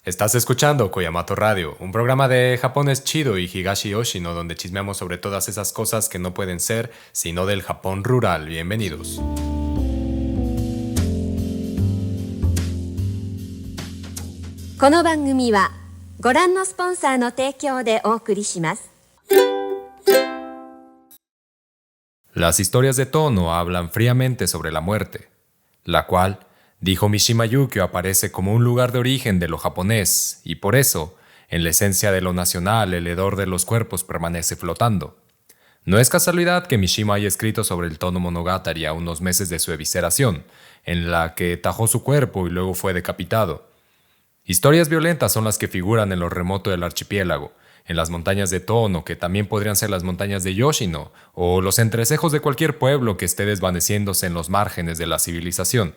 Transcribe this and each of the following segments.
Estás escuchando Koyamato Radio, un programa de Japones chido y Higashi Yoshino donde chismeamos sobre todas esas cosas que no pueden ser sino del Japón rural. Bienvenidos. この番組はご覧のスポンサーの提供でお送りします。 Las historias de Tono hablan fríamente sobre la muerte, la cual, dijo Mishima Yukio, aparece como un lugar de origen de lo japonés y por eso, en la esencia de lo nacional, el hedor de los cuerpos permanece flotando. No es casualidad que Mishima haya escrito sobre el Tono Monogatari a unos meses de su evisceración, en la que tajó su cuerpo y luego fue decapitado. Historias violentas son las que figuran en lo remoto del archipiélago, en las montañas de Tono, que también podrían ser las montañas de Yoshino, o los entrecejos de cualquier pueblo que esté desvaneciéndose en los márgenes de la civilización.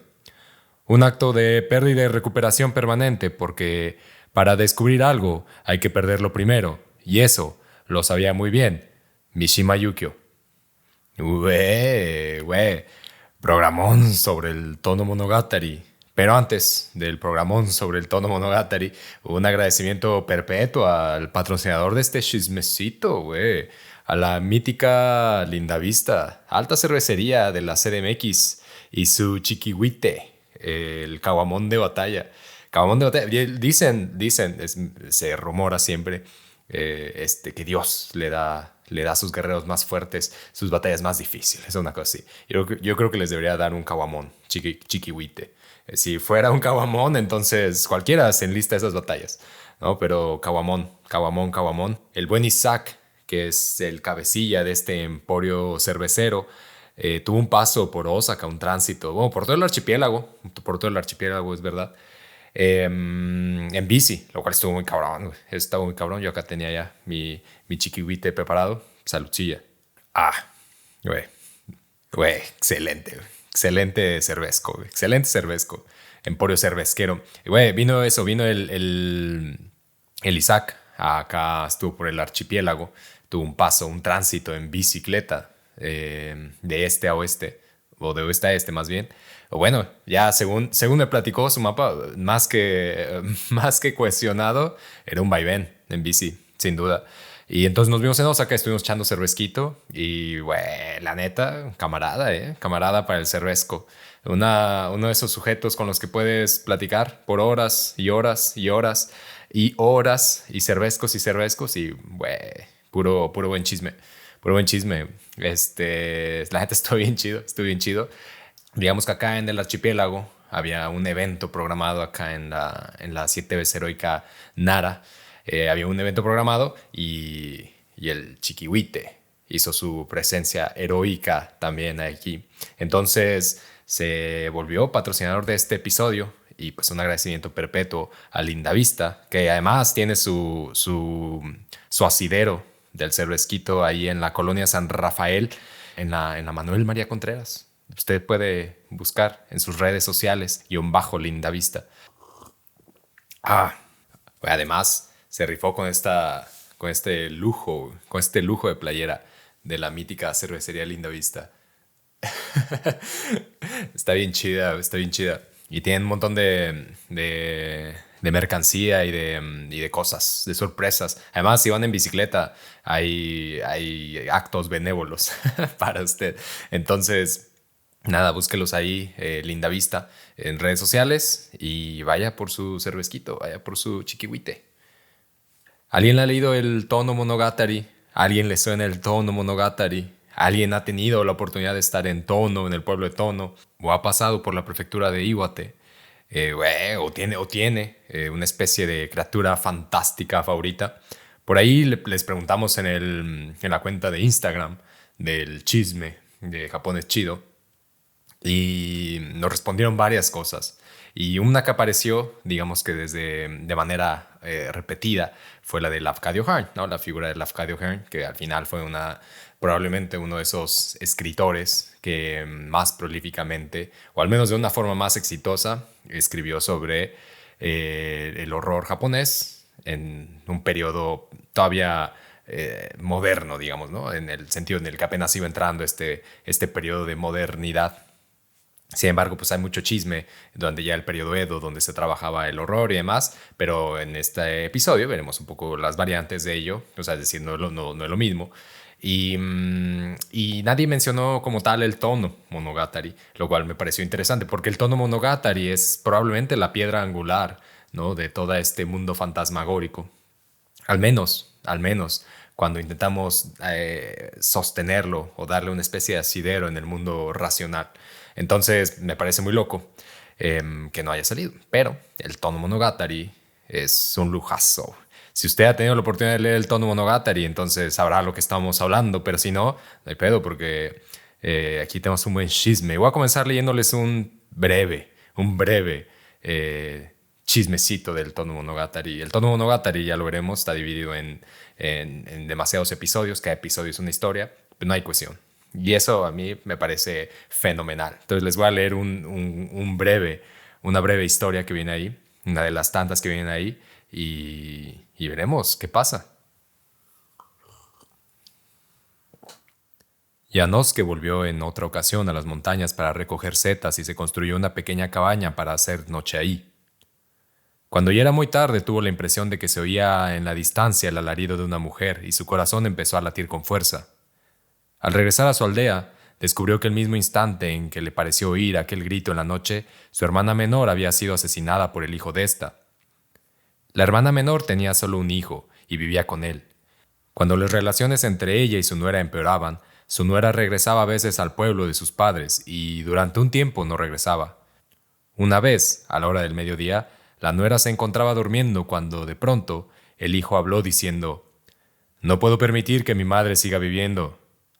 Un acto de pérdida y recuperación permanente, porque para descubrir algo hay que perderlo primero, y eso lo sabía muy bien Mishima Yukio. Programón sobre el Tono Monogatari. Pero antes del programón sobre el Tono Monogatari, un agradecimiento perpetuo al patrocinador de este chismecito, a la mítica Lindavista, alta cervecería de la CDMX y su chiquihuite, el caguamón de batalla. Caguamón de batalla, se rumora siempre que Dios le da a sus guerreros más fuertes sus batallas más difíciles, una cosa así. Yo creo que les debería dar un caguamón, chiquihuite. Si fuera un Kawamon, entonces cualquiera se enlista esas batallas, ¿no? Pero Kawamon. El buen Isaac, que es el cabecilla de este emporio cervecero, tuvo un paso por Osaka, un tránsito, bueno, por todo el archipiélago, es verdad, en bici, lo cual estuvo muy cabrón, Yo acá tenía ya mi chiquihuite preparado. Saludcilla. Excelente, Excelente cervezco. Emporio cervezquero. Y vino el Isaac. Acá estuvo por el archipiélago. Tuvo un paso, un tránsito en bicicleta de este a oeste, o de oeste a este más bien. O bueno, ya según me platicó su mapa, más que cuestionado, era un vaivén en bici, sin duda. Y entonces nos vimos en Osaka, estuvimos echando cervezquito y, la neta, camarada para el cervezco. Uno de esos sujetos con los que puedes platicar por horas y horas y horas y horas y cervezcos y, puro buen chisme. La neta estuvo bien chido. Digamos que acá en el archipiélago había un evento programado acá en la 7 veces heroica Nara. Había un evento programado y el chiquihuite hizo su presencia heroica también aquí. Entonces se volvió patrocinador de este episodio y pues un agradecimiento perpetuo a Lindavista, que además tiene su asidero del cervezquito ahí en la colonia San Rafael, en la Manuel María Contreras. Usted puede buscar en sus redes sociales _Lindavista. Además se rifó con este lujo de playera de la mítica cervecería Lindavista. Está bien chida. Y tienen un montón de mercancía y de cosas, de sorpresas. Además, si van en bicicleta, hay actos benévolos para usted. Entonces, nada, búsquelos ahí, Lindavista, en redes sociales y vaya por su cervezquito, vaya por su chiquihuite. ¿Alguien ha leído el Tono Monogatari? ¿Alguien le suena el Tono Monogatari? ¿Alguien ha tenido la oportunidad de estar en Tono, en el pueblo de Tono? ¿O ha pasado por la prefectura de Iwate? O tiene una especie de criatura fantástica favorita. Por ahí les preguntamos en la cuenta de Instagram del chisme de Japones Chido y nos respondieron varias cosas. Y una que apareció, digamos que de manera repetida, fue la de Lafcadio Hearn, ¿no? La figura de Lafcadio Hearn, que al final fue probablemente uno de esos escritores que más prolíficamente, o al menos de una forma más exitosa, escribió sobre el horror japonés en un periodo todavía moderno, digamos, ¿no? En el sentido en el que apenas iba entrando este periodo de modernidad. Sin embargo, pues hay mucho chisme durante ya el periodo Edo, donde se trabajaba el horror y demás, pero en este episodio veremos un poco las variantes de ello, o sea, es decir, no es lo mismo. Y nadie mencionó como tal el tono Monogatari, lo cual me pareció interesante, porque el tono Monogatari es probablemente la piedra angular, ¿no?, de todo este mundo fantasmagórico. Al menos, cuando intentamos sostenerlo o darle una especie de asidero en el mundo racional. Entonces, me parece muy loco que no haya salido. Pero el tono Monogatari es un lujazo. Si usted ha tenido la oportunidad de leer el tono Monogatari, entonces sabrá lo que estamos hablando. Pero si no, no hay pedo, porque aquí tenemos un buen chisme. Voy a comenzar leyéndoles un breve chismecito del tono Monogatari. El tono Monogatari, ya lo veremos, está dividido en demasiados episodios. Cada episodio es una historia, pero no hay cuestión. Y eso a mí me parece fenomenal. Entonces les voy a leer una breve historia que viene ahí, una de las tantas que vienen ahí, y veremos qué pasa. Janosuke volvió en otra ocasión a las montañas para recoger setas y se construyó una pequeña cabaña para hacer noche ahí. Cuando ya era muy tarde, tuvo la impresión de que se oía en la distancia el alarido de una mujer y su corazón empezó a latir con fuerza. Al regresar a su aldea, descubrió que el mismo instante en que le pareció oír aquel grito en la noche, su hermana menor había sido asesinada por el hijo de ésta. La hermana menor tenía solo un hijo y vivía con él. Cuando las relaciones entre ella y su nuera empeoraban, su nuera regresaba a veces al pueblo de sus padres y durante un tiempo no regresaba. Una vez, a la hora del mediodía, la nuera se encontraba durmiendo cuando, de pronto, el hijo habló diciendo: «No puedo permitir que mi madre siga viviendo.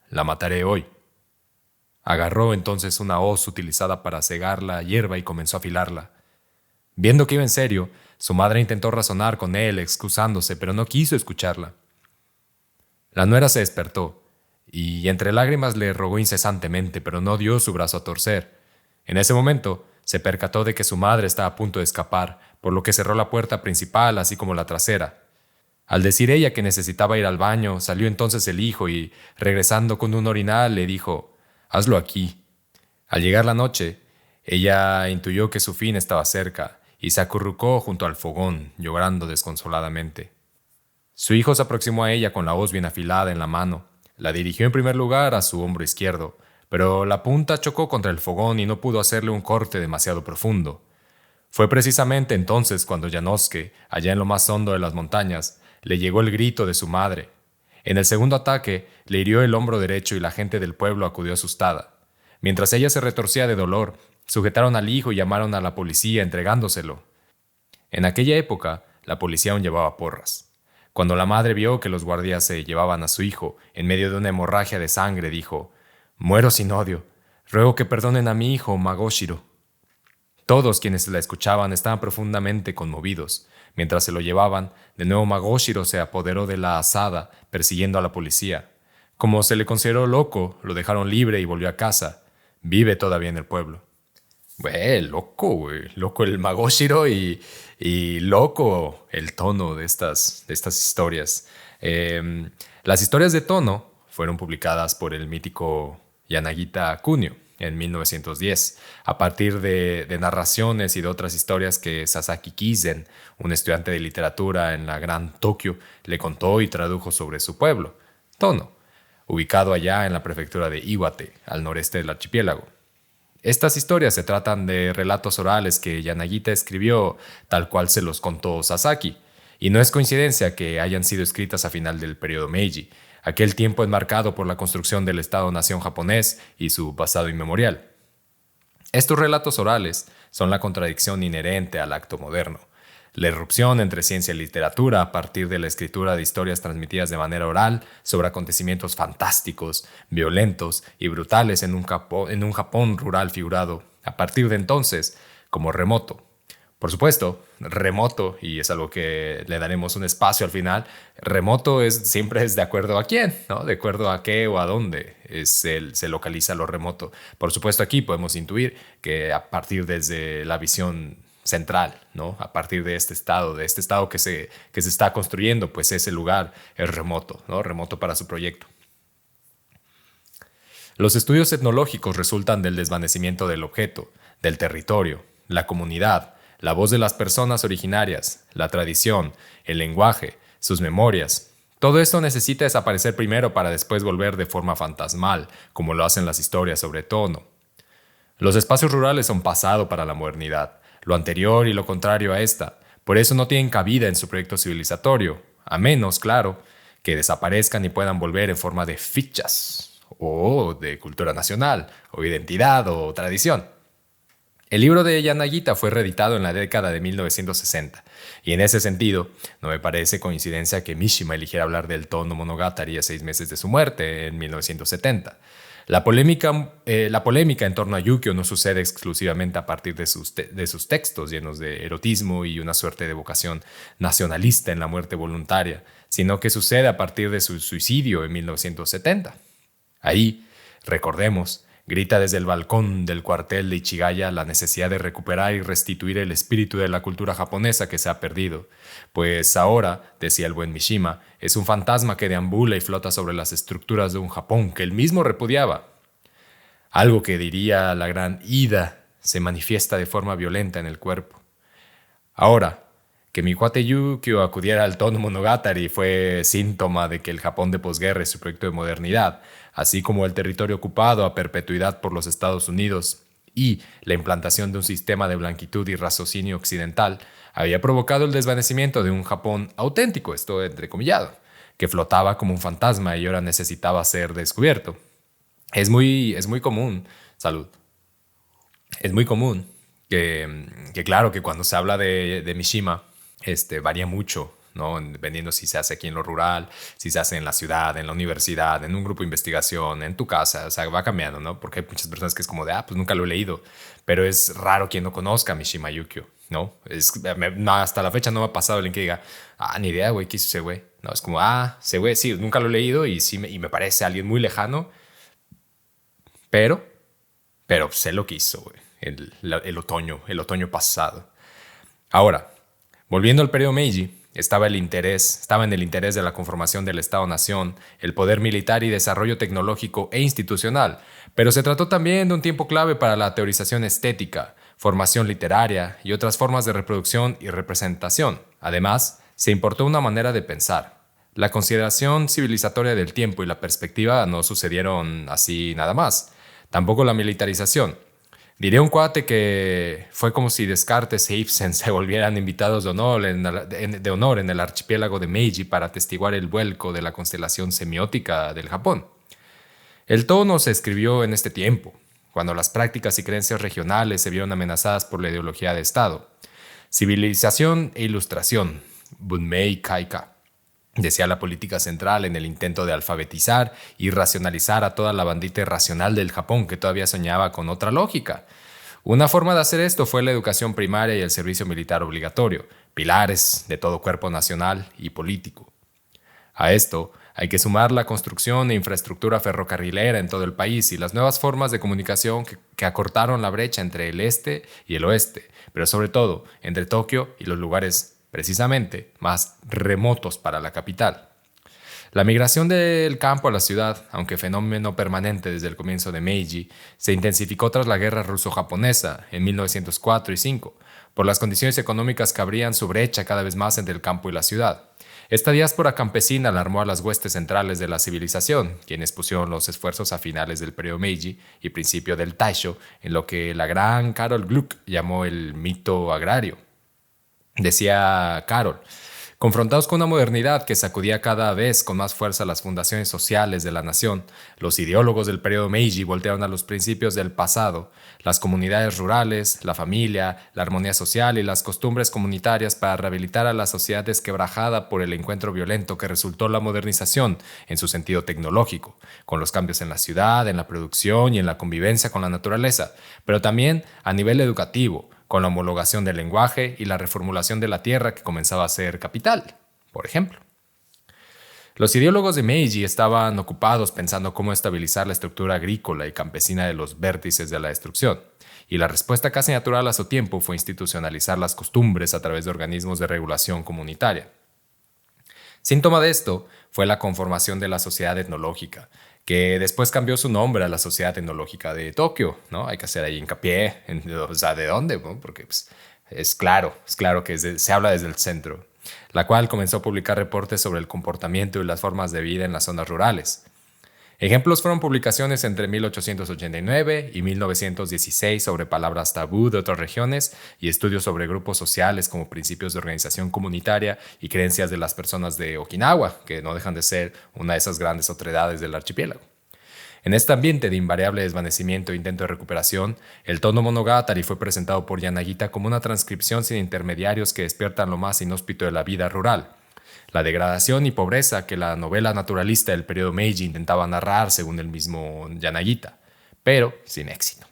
La mataré hoy». Agarró entonces una hoz utilizada para cegar la hierba y comenzó a afilarla. Viendo que iba en serio, su madre intentó razonar con él, excusándose, pero no quiso escucharla. La nuera se despertó, y entre lágrimas le rogó incesantemente, pero no dio su brazo a torcer. En ese momento, se percató de que su madre estaba a punto de escapar, por lo que cerró la puerta principal así como la trasera. Al decir ella que necesitaba ir al baño, salió entonces el hijo y, regresando con un orinal, le dijo: «Hazlo aquí». Al llegar la noche, ella intuyó que su fin estaba cerca y se acurrucó junto al fogón, llorando desconsoladamente. Su hijo se aproximó a ella con la hoz bien afilada en la mano. La dirigió en primer lugar a su hombro izquierdo, pero la punta chocó contra el fogón y no pudo hacerle un corte demasiado profundo. Fue precisamente entonces cuando Janosuke, allá en lo más hondo de las montañas, le llegó el grito de su madre. En el segundo ataque, le hirió el hombro derecho y la gente del pueblo acudió asustada. Mientras ella se retorcía de dolor, sujetaron al hijo y llamaron a la policía entregándoselo. En aquella época, la policía aún llevaba porras. Cuando la madre vio que los guardias se llevaban a su hijo en medio de una hemorragia de sangre, dijo: «Muero sin odio. Ruego que perdonen a mi hijo, Magoshiro». Todos quienes la escuchaban estaban profundamente conmovidos. Mientras se lo llevaban, de nuevo Magoshiro se apoderó de la azada, persiguiendo a la policía. Como se le consideró loco, lo dejaron libre y volvió a casa. Vive todavía en el pueblo. Loco, güey. Loco el Magoshiro y loco el tono de estas historias. Las historias de tono fueron publicadas por el mítico Yanagita Kunio en 1910, a partir de narraciones y de otras historias que Sasaki Kizen, un estudiante de literatura en la Gran Tokio, le contó y tradujo sobre su pueblo, Tono, ubicado allá en la prefectura de Iwate, al noreste del archipiélago. Estas historias se tratan de relatos orales que Yanagita escribió tal cual se los contó Sasaki, y no es coincidencia que hayan sido escritas a final del periodo Meiji, aquel tiempo enmarcado por la construcción del Estado-nación japonés y su pasado inmemorial. Estos relatos orales son la contradicción inherente al acto moderno, la irrupción entre ciencia y literatura a partir de la escritura de historias transmitidas de manera oral sobre acontecimientos fantásticos, violentos y brutales en un Japón rural figurado, a partir de entonces, como remoto. Por supuesto, remoto, y es algo que le daremos un espacio al final, remoto siempre es de acuerdo a quién, ¿no? De acuerdo a qué o a dónde se localiza lo remoto. Por supuesto, aquí podemos intuir que a partir desde la visión central, ¿no? A partir de este estado que se está construyendo, pues ese lugar es remoto, ¿no? Remoto para su proyecto. Los estudios etnológicos resultan del desvanecimiento del objeto, del territorio, la comunidad, la voz de las personas originarias, la tradición, el lenguaje, sus memorias. Todo esto necesita desaparecer primero para después volver de forma fantasmal, como lo hacen las historias sobre Tono. Los espacios rurales son pasado para la modernidad, lo anterior y lo contrario a esta. Por eso no tienen cabida en su proyecto civilizatorio, a menos, claro, que desaparezcan y puedan volver en forma de fichas, o de cultura nacional, o identidad, o tradición. El libro de Yanagita fue reeditado en la década de 1960, y en ese sentido, no me parece coincidencia que Mishima eligiera hablar del Tono Monogatari a 6 meses de su muerte, en 1970. La polémica en torno a Yukio no sucede exclusivamente a partir de sus textos llenos de erotismo y una suerte de vocación nacionalista en la muerte voluntaria, sino que sucede a partir de su suicidio en 1970. Ahí, recordemos, grita desde el balcón del cuartel de Ichigaya la necesidad de recuperar y restituir el espíritu de la cultura japonesa que se ha perdido. Pues ahora, decía el buen Mishima, es un fantasma que deambula y flota sobre las estructuras de un Japón que él mismo repudiaba. Algo que diría la gran Ida se manifiesta de forma violenta en el cuerpo. Ahora, que mi cuate Yukio acudiera al Tono Monogatari fue síntoma de que el Japón de posguerra es su proyecto de modernidad, así como el territorio ocupado a perpetuidad por los Estados Unidos y la implantación de un sistema de blanquitud y raciocinio occidental, había provocado el desvanecimiento de un Japón auténtico, esto entrecomillado, que flotaba como un fantasma y ahora necesitaba ser descubierto. Es muy común, salud, es muy común que claro, que cuando se habla de Mishima, varía mucho, ¿no? Dependiendo si se hace aquí en lo rural, si se hace en la ciudad, en la universidad, en un grupo de investigación, en tu casa, o sea, va cambiando, ¿no? Porque hay muchas personas que es como de, pues nunca lo he leído, pero es raro quien no conozca a Mishima Yukio, ¿no? Hasta la fecha no me ha pasado alguien que diga, ni idea, güey, ¿qué hizo ese güey? No, es como, ese güey, sí, nunca lo he leído y sí y me parece alguien muy lejano, pero sé lo que hizo, güey, el otoño pasado. Ahora, volviendo al periodo Meiji, estaba en el interés de la conformación del Estado-Nación, el poder militar y desarrollo tecnológico e institucional, pero se trató también de un tiempo clave para la teorización estética, formación literaria y otras formas de reproducción y representación. Además, se importó una manera de pensar. La consideración civilizatoria del tiempo y la perspectiva no sucedieron así nada más. Tampoco la militarización. Diría un cuate que fue como si Descartes e Ibsen se volvieran invitados de honor en el archipiélago de Meiji para atestiguar el vuelco de la constelación semiótica del Japón. El Tono se escribió en este tiempo, cuando las prácticas y creencias regionales se vieron amenazadas por la ideología de Estado. Civilización e ilustración, Bunmei Kaika, decía la política central en el intento de alfabetizar y racionalizar a toda la bandita irracional del Japón que todavía soñaba con otra lógica. Una forma de hacer esto fue la educación primaria y el servicio militar obligatorio, pilares de todo cuerpo nacional y político. A esto hay que sumar la construcción de infraestructura ferrocarrilera en todo el país y las nuevas formas de comunicación que acortaron la brecha entre el este y el oeste, pero sobre todo entre Tokio y los lugares precisamente más remotos para la capital. La migración del campo a la ciudad, aunque fenómeno permanente desde el comienzo de Meiji, se intensificó tras la guerra ruso-japonesa en 1904 y 5, por las condiciones económicas que abrían su brecha cada vez más entre el campo y la ciudad. Esta diáspora campesina alarmó a las huestes centrales de la civilización, quienes pusieron los esfuerzos a finales del periodo Meiji y principio del Taisho en lo que la gran Carol Gluck llamó el mito agrario. Decía Carol, confrontados con una modernidad que sacudía cada vez con más fuerza las fundaciones sociales de la nación, los ideólogos del periodo Meiji voltearon a los principios del pasado, las comunidades rurales, la familia, la armonía social y las costumbres comunitarias para rehabilitar a la sociedad desquebrajada por el encuentro violento que resultó la modernización en su sentido tecnológico, con los cambios en la ciudad, en la producción y en la convivencia con la naturaleza, pero también a nivel educativo, con la homologación del lenguaje y la reformulación de la tierra que comenzaba a ser capital, por ejemplo. Los ideólogos de Meiji estaban ocupados pensando cómo estabilizar la estructura agrícola y campesina de los vértices de la destrucción, y la respuesta casi natural a su tiempo fue institucionalizar las costumbres a través de organismos de regulación comunitaria. Síntoma de esto fue la conformación de la sociedad etnológica, que después cambió su nombre a la Sociedad Tecnológica de Tokio, ¿no? Hay que hacer ahí hincapié, o sea, ¿de dónde? ¿No? Porque pues, es claro que se habla desde el centro, la cual comenzó a publicar reportes sobre el comportamiento y las formas de vida en las zonas rurales. Ejemplos fueron publicaciones entre 1889 y 1916 sobre palabras tabú de otras regiones y estudios sobre grupos sociales como principios de organización comunitaria y creencias de las personas de Okinawa, que no dejan de ser una de esas grandes otredades del archipiélago. En este ambiente de invariable desvanecimiento e intento de recuperación, el tono Monogatari fue presentado por Yanagita como una transcripción sin intermediarios que despiertan lo más inhóspito de la vida rural. La degradación y pobreza que la novela naturalista del periodo Meiji intentaba narrar, según el mismo Yanagita, pero sin éxito.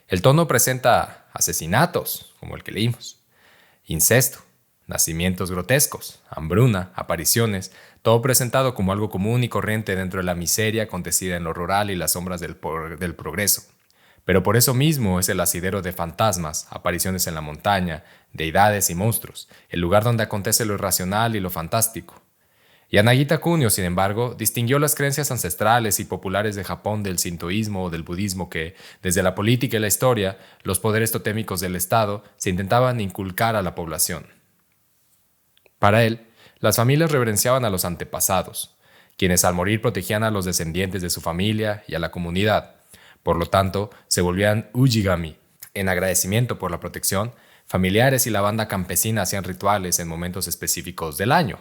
El tono presenta asesinatos, como el que leímos, incesto, nacimientos grotescos, hambruna, apariciones, todo presentado como algo común y corriente dentro de la miseria acontecida en lo rural y las sombras del progreso. Pero por eso mismo es el asidero de fantasmas, apariciones en la montaña, deidades y monstruos, el lugar donde acontece lo irracional y lo fantástico. Yanagita Kunio, sin embargo, distinguió las creencias ancestrales y populares de Japón del sintoísmo o del budismo que, desde la política y la historia, los poderes totémicos del Estado se intentaban inculcar a la población. Para él, las familias reverenciaban a los antepasados, quienes al morir protegían a los descendientes de su familia y a la comunidad. Por lo tanto, se volvían ujigami. En agradecimiento por la protección, familiares y la banda campesina hacían rituales en momentos específicos del año,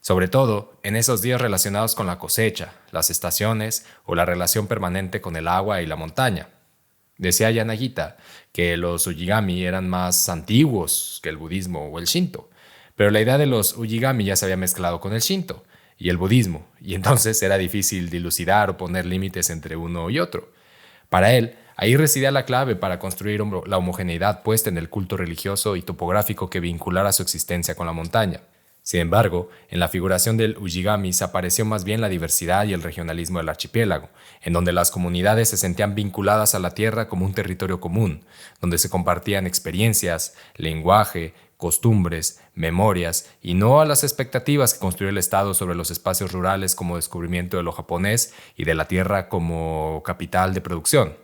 sobre todo en esos días relacionados con la cosecha, las estaciones o la relación permanente con el agua y la montaña. Decía Yanagita que los ujigami eran más antiguos que el budismo o el shinto, pero la idea de los ujigami ya se había mezclado con el shinto y el budismo, y entonces era difícil dilucidar o poner límites entre uno y otro. Para él, ahí residía la clave para construir la homogeneidad puesta en el culto religioso y topográfico que vinculara su existencia con la montaña. Sin embargo, en la figuración del ujigami se apareció más bien la diversidad y el regionalismo del archipiélago, en donde las comunidades se sentían vinculadas a la tierra como un territorio común, donde se compartían experiencias, lenguaje, costumbres, memorias, y no a las expectativas que construyó el Estado sobre los espacios rurales como descubrimiento de lo japonés y de la tierra como capital de producción.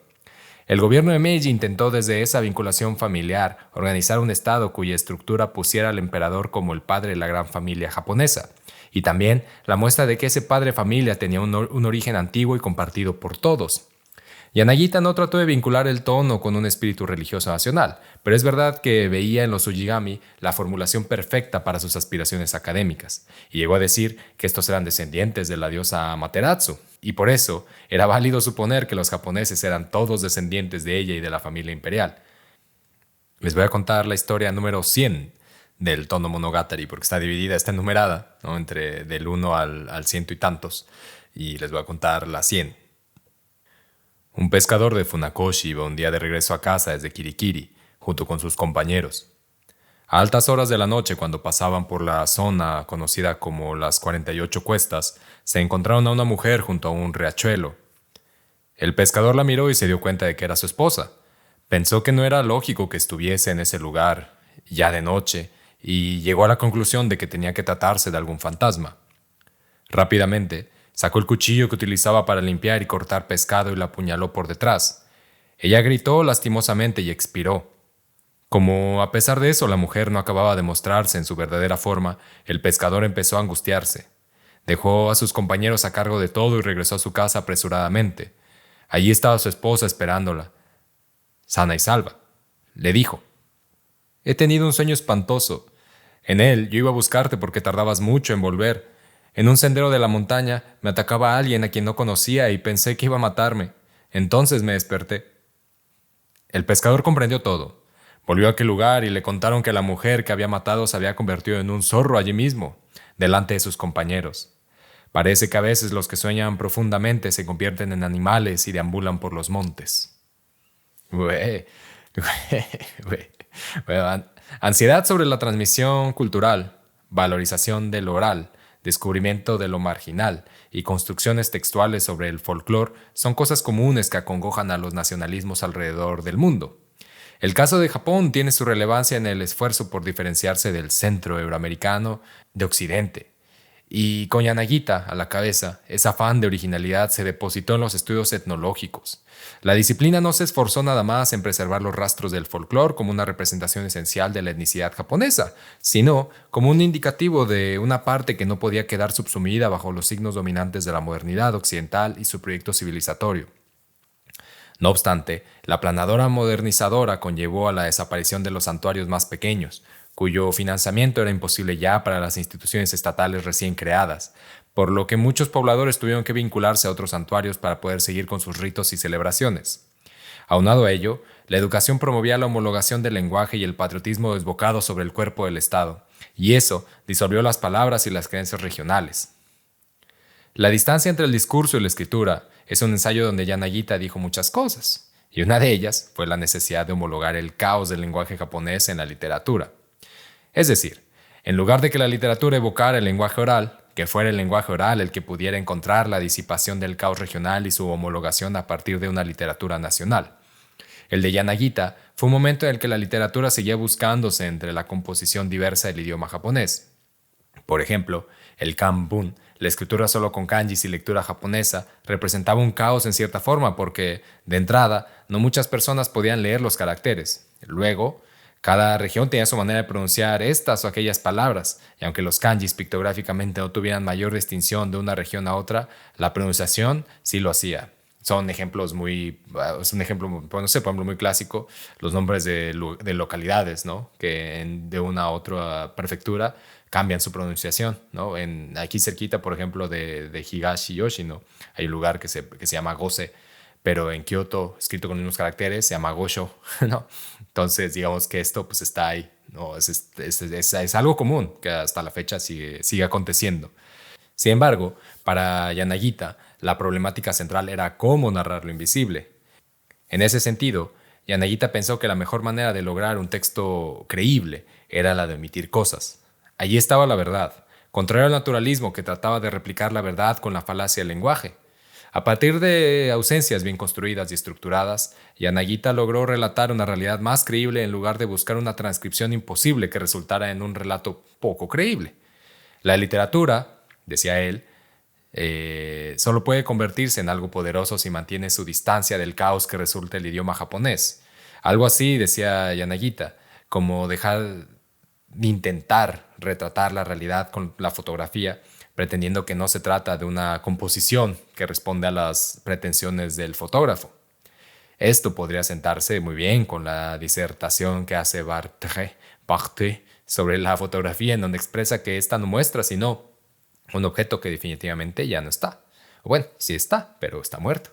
El gobierno de Meiji intentó desde esa vinculación familiar organizar un Estado cuya estructura pusiera al emperador como el padre de la gran familia japonesa, y también la muestra de que ese padre familia tenía un origen antiguo y compartido por todos. Yanagita no trató de vincular el tono con un espíritu religioso nacional, pero es verdad que veía en los ujigami la formulación perfecta para sus aspiraciones académicas, y llegó a decir que estos eran descendientes de la diosa Amaterasu, y por eso era válido suponer que los japoneses eran todos descendientes de ella y de la familia imperial. Les voy a contar la historia número 100 del tono Monogatari, porque está enumerada, ¿no? Entre del 1 al ciento y tantos, y les voy a contar la 100. Un pescador de Funakoshi iba un día de regreso a casa desde Kirikiri, junto con sus compañeros. A altas horas de la noche, cuando pasaban por la zona conocida como las 48 Cuestas, se encontraron a una mujer junto a un riachuelo. El pescador la miró y se dio cuenta de que era su esposa. Pensó que no era lógico que estuviese en ese lugar, ya de noche, y llegó a la conclusión de que tenía que tratarse de algún fantasma. Rápidamente, sacó el cuchillo que utilizaba para limpiar y cortar pescado y la apuñaló por detrás. Ella gritó lastimosamente y expiró. Como a pesar de eso la mujer no acababa de mostrarse en su verdadera forma, el pescador empezó a angustiarse. Dejó a sus compañeros a cargo de todo y regresó a su casa apresuradamente. Allí estaba su esposa esperándola, sana y salva. Le dijo: «He tenido un sueño espantoso. En él yo iba a buscarte porque tardabas mucho en volver. En un sendero de la montaña me atacaba alguien a quien no conocía y pensé que iba a matarme. Entonces me desperté». El pescador comprendió todo. Volvió a aquel lugar y le contaron que la mujer que había matado se había convertido en un zorro allí mismo, delante de sus compañeros. Parece que a veces los que sueñan profundamente se convierten en animales y deambulan por los montes. Ansiedad sobre la transmisión cultural, valorización de lo oral, descubrimiento de lo marginal y construcciones textuales sobre el folclore son cosas comunes que acongojan a los nacionalismos alrededor del mundo. El caso de Japón tiene su relevancia en el esfuerzo por diferenciarse del centro euroamericano de Occidente, Y con Yanagita a la cabeza, ese afán de originalidad se depositó en los estudios etnológicos. La disciplina no se esforzó nada más en preservar los rastros del folclore como una representación esencial de la etnicidad japonesa, sino como un indicativo de una parte que no podía quedar subsumida bajo los signos dominantes de la modernidad occidental y su proyecto civilizatorio. No obstante, la planadora modernizadora conllevó a la desaparición de los santuarios más pequeños, cuyo financiamiento era imposible ya para las instituciones estatales recién creadas, por lo que muchos pobladores tuvieron que vincularse a otros santuarios para poder seguir con sus ritos y celebraciones. Aunado a ello, la educación promovía la homologación del lenguaje y el patriotismo desbocado sobre el cuerpo del Estado, y eso disolvió las palabras y las creencias regionales. La distancia entre el discurso y la escritura es un ensayo donde Yanagita dijo muchas cosas, y una de ellas fue la necesidad de homologar el caos del lenguaje japonés en la literatura. Es decir, en lugar de que la literatura evocara el lenguaje oral, que fuera el lenguaje oral el que pudiera encontrar la disipación del caos regional y su homologación a partir de una literatura nacional. El de Yanagita fue un momento en el que la literatura seguía buscándose entre la composición diversa del idioma japonés. Por ejemplo, el kanbun, la escritura solo con kanjis y lectura japonesa, representaba un caos en cierta forma porque, de entrada, no muchas personas podían leer los caracteres. Luego, cada región tenía su manera de pronunciar estas o aquellas palabras, y aunque los kanjis pictográficamente no tuvieran mayor distinción de una región a otra, la pronunciación sí lo hacía. Son ejemplos es un ejemplo, no sé, por ejemplo, muy clásico, los nombres de localidades, ¿no? Que de una a otra prefectura cambian su pronunciación, ¿no? Aquí cerquita, por ejemplo, de Higashi Yoshino, hay un lugar que se llama Gose, pero en Kioto, escrito con unos caracteres, se llama Gosho, ¿no? Entonces, digamos que esto pues está ahí, ¿no? Es algo común que hasta la fecha sigue aconteciendo. Sin embargo, para Yanagita, la problemática central era cómo narrar lo invisible. En ese sentido, Yanagita pensó que la mejor manera de lograr un texto creíble era la de omitir cosas. Allí estaba la verdad, contrario al naturalismo que trataba de replicar la verdad con la falacia del lenguaje. A partir de ausencias bien construidas y estructuradas, Yanagita logró relatar una realidad más creíble en lugar de buscar una transcripción imposible que resultara en un relato poco creíble. La literatura, decía él, solo puede convertirse en algo poderoso si mantiene su distancia del caos que resulta el idioma japonés. Algo así, decía Yanagita, como dejar de intentar retratar la realidad con la fotografía, pretendiendo que no se trata de una composición que responde a las pretensiones del fotógrafo. Esto podría sentarse muy bien con la disertación que hace Barthes sobre la fotografía, en donde expresa que esta no muestra sino un objeto que definitivamente ya no está. Bueno, sí está, pero está muerto.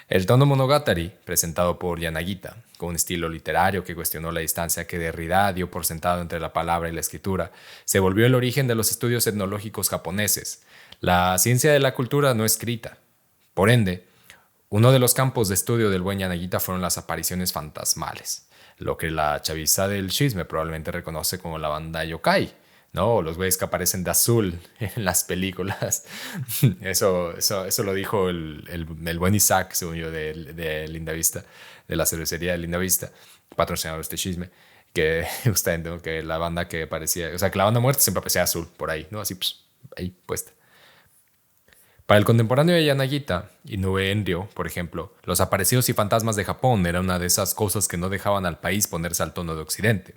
El tono monogatari, presentado por Yanagita, con un estilo literario que cuestionó la distancia que Derrida dio por sentado entre la palabra y la escritura, se volvió el origen de los estudios etnológicos japoneses, la ciencia de la cultura no escrita. Por ende, uno de los campos de estudio del buen Yanagita fueron las apariciones fantasmales, lo que la chaviza del chisme probablemente reconoce como la banda yokai, ¿no? Los güeyes que aparecen de azul en las películas. Eso lo dijo el buen Isaac, según yo, de Linda Vista, de la cervecería de Linda Vista, patrocinador de este chisme, que justamente, ¿no? Que la banda que aparecía, o sea, que la banda muerta siempre aparecía azul por ahí, ¿no? Así, pues, ahí puesta. Para el contemporáneo de Yanagita, Inoue Enryo, por ejemplo, los aparecidos y fantasmas de Japón eran una de esas cosas que no dejaban al país ponerse al tono de Occidente.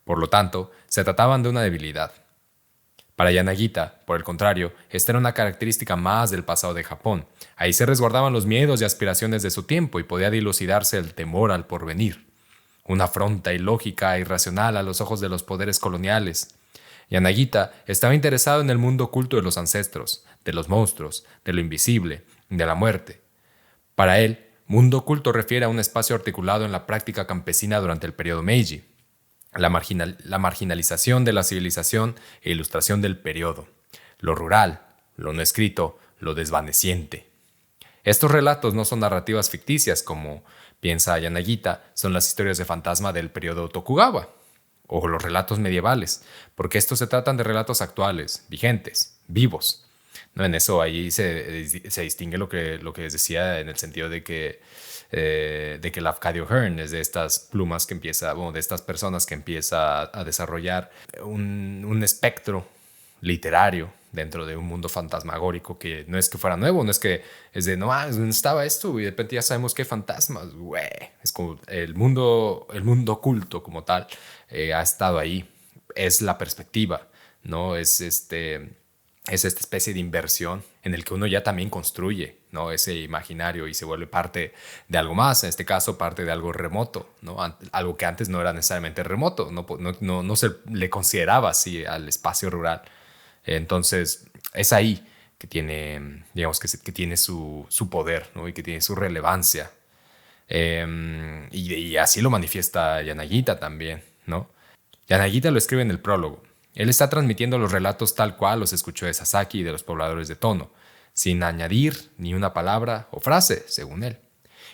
Por lo tanto, se trataban de una debilidad. Para Yanagita, por el contrario, esta era una característica más del pasado de Japón. Ahí se resguardaban los miedos y aspiraciones de su tiempo y podía dilucidarse el temor al porvenir. Una afronta ilógica e irracional a los ojos de los poderes coloniales. Yanagita estaba interesado en el mundo oculto de los ancestros, de los monstruos, de lo invisible, de la muerte. Para él, mundo oculto refiere a un espacio articulado en la práctica campesina durante el periodo Meiji, la marginalización de la civilización e ilustración del periodo, lo rural, lo no escrito, lo desvaneciente. Estos relatos no son narrativas ficticias como piensa Yanagita, son las historias de fantasma del periodo Tokugawa o los relatos medievales, porque estos se tratan de relatos actuales, vigentes, vivos. ¿No? En eso ahí se distingue lo que les decía en el sentido de que Lafcadio Hearn es de estas plumas de estas personas que empieza a desarrollar un espectro literario dentro de un mundo fantasmagórico que no es que fuera nuevo, no es que es de, no, estaba esto y de repente ya sabemos que hay fantasmas, güey. Es como el mundo oculto como tal ha estado ahí. Es la perspectiva, ¿no? Es esta especie de inversión en el que uno ya también construye, ¿no? Ese imaginario y se vuelve parte de algo más, en este caso parte de algo remoto, ¿no? Algo que antes no era necesariamente remoto, no se le consideraba así al espacio rural. Entonces es ahí que tiene, digamos, que tiene su poder, ¿no? Y que tiene su relevancia. Y así lo manifiesta Yanagita también, ¿no? Yanagita lo escribe en el prólogo. Él está transmitiendo los relatos tal cual los escuchó de Sasaki y de los pobladores de Tono, sin añadir ni una palabra o frase, según él.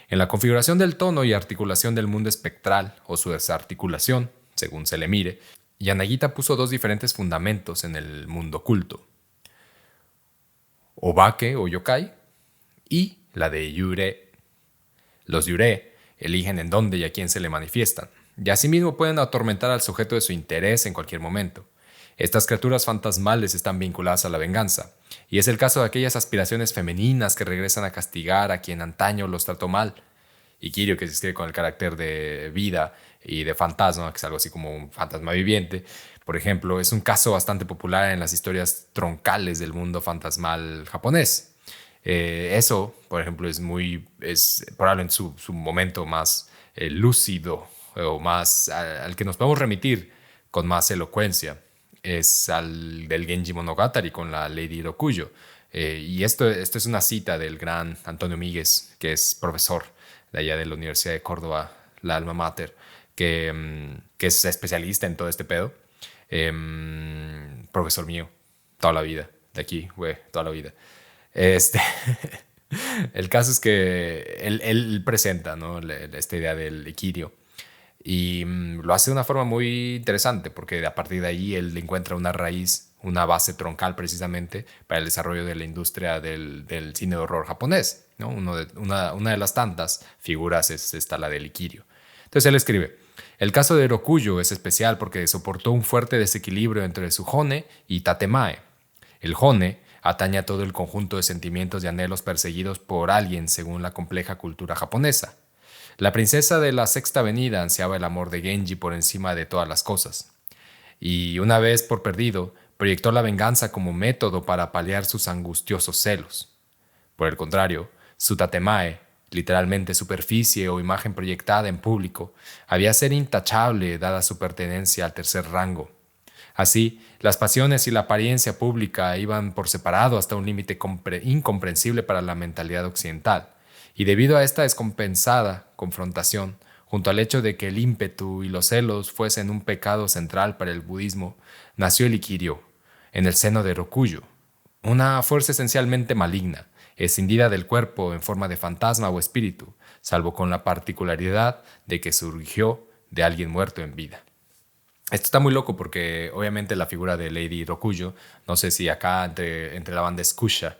En la configuración del tono y articulación del mundo espectral, o su desarticulación, según se le mire, Yanagita puso dos diferentes fundamentos en el mundo oculto: Obake o yokai y la de Yure. Los Yure eligen en dónde y a quién se le manifiestan, y asimismo pueden atormentar al sujeto de su interés en cualquier momento. Estas criaturas fantasmales están vinculadas a la venganza, y es el caso de aquellas aspiraciones femeninas que regresan a castigar a quien antaño los trató mal. Y Kirio, que se escribe con el carácter de vida y de fantasma, que es algo así como un fantasma viviente, por ejemplo, es un caso bastante popular en las historias troncales del mundo fantasmal japonés. Eso, por ejemplo, es probablemente su momento más lúcido o más al que nos podemos remitir con más elocuencia. Es al del Genji Monogatari con la Lady Rokuyo. Y esto es una cita del gran Antonio Míguez, que es profesor de allá de la Universidad de Córdoba, la alma mater, que es especialista en todo este pedo. Profesor mío, toda la vida, de aquí, güey, toda la vida. El caso es que él presenta, ¿no?, esta idea del Ikirio. Y lo hace de una forma muy interesante porque a partir de ahí él encuentra una raíz, una base troncal precisamente para el desarrollo de la industria del cine de horror japonés, ¿no? Una de las tantas figuras es esta, la del Ikirio. Entonces él escribe: el caso de Rokuyo es especial porque soportó un fuerte desequilibrio entre su hone y tatemae. El hone atañe a todo el conjunto de sentimientos y anhelos perseguidos por alguien según la compleja cultura japonesa. La princesa de la Sexta Avenida ansiaba el amor de Genji por encima de todas las cosas, y una vez por perdido, proyectó la venganza como método para paliar sus angustiosos celos. Por el contrario, su tatemae, literalmente superficie o imagen proyectada en público, había ser intachable dada su pertenencia al tercer rango. Así, las pasiones y la apariencia pública iban por separado hasta un límite incomprensible para la mentalidad occidental. Y debido a esta descompensada confrontación, junto al hecho de que el ímpetu y los celos fuesen un pecado central para el budismo, nació el Ikirio, en el seno de Rokuyo, una fuerza esencialmente maligna, escindida del cuerpo en forma de fantasma o espíritu, salvo con la particularidad de que surgió de alguien muerto en vida. Esto está muy loco porque obviamente la figura de Lady Rokuyo, no sé si acá entre la banda escucha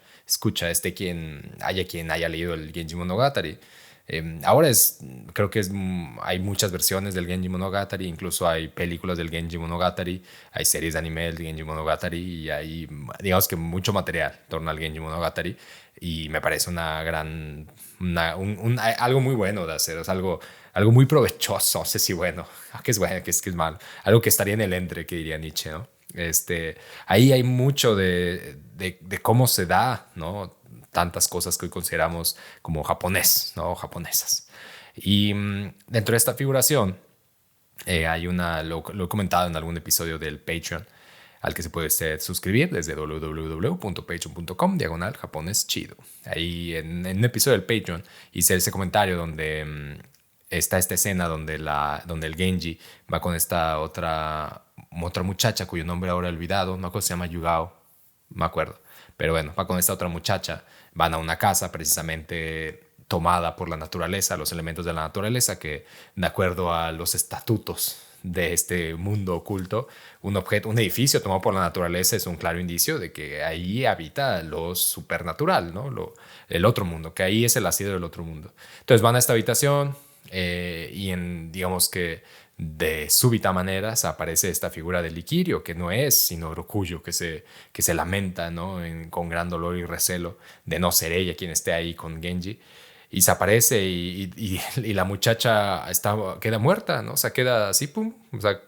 quien haya leído el Genji Monogatari. Ahora creo que hay muchas versiones del Genji Monogatari, incluso hay películas del Genji Monogatari, hay series de anime del Genji Monogatari y hay, digamos que mucho material en torno al Genji Monogatari, y me parece algo muy bueno de hacer, es algo muy provechoso, no sé si bueno, que es bueno, que es malo, algo que estaría en el entre, que diría Nietzsche, ¿no? Ahí hay mucho de cómo se da, ¿no?, tantas cosas que hoy consideramos como japonés, ¿no?, japonesas. Y dentro de esta figuración hay lo he comentado en algún episodio del Patreon, al que se puede suscribir desde www.patreon.com/japonés chido. Ahí en un episodio del Patreon hice ese comentario donde está esta escena donde el Genji va con esta otra muchacha cuyo nombre ahora he olvidado, no acuerdo si se llama Yugao, me acuerdo, pero bueno, va con esta otra muchacha, van a una casa precisamente tomada por la naturaleza, los elementos de la naturaleza, que de acuerdo a los estatutos de este mundo oculto, un edificio tomado por la naturaleza es un claro indicio de que ahí habita lo supernatural, ¿no? El otro mundo, que ahí es el asidero del otro mundo. Entonces van a esta habitación, y digamos que de súbita manera se aparece esta figura de Liquirio, que no es sino Rokuyo, que se lamenta, ¿no? Con gran dolor y recelo de no ser ella quien esté ahí con Genji. Y se aparece y la muchacha queda muerta, ¿no? O sea, queda así, pum, o sea,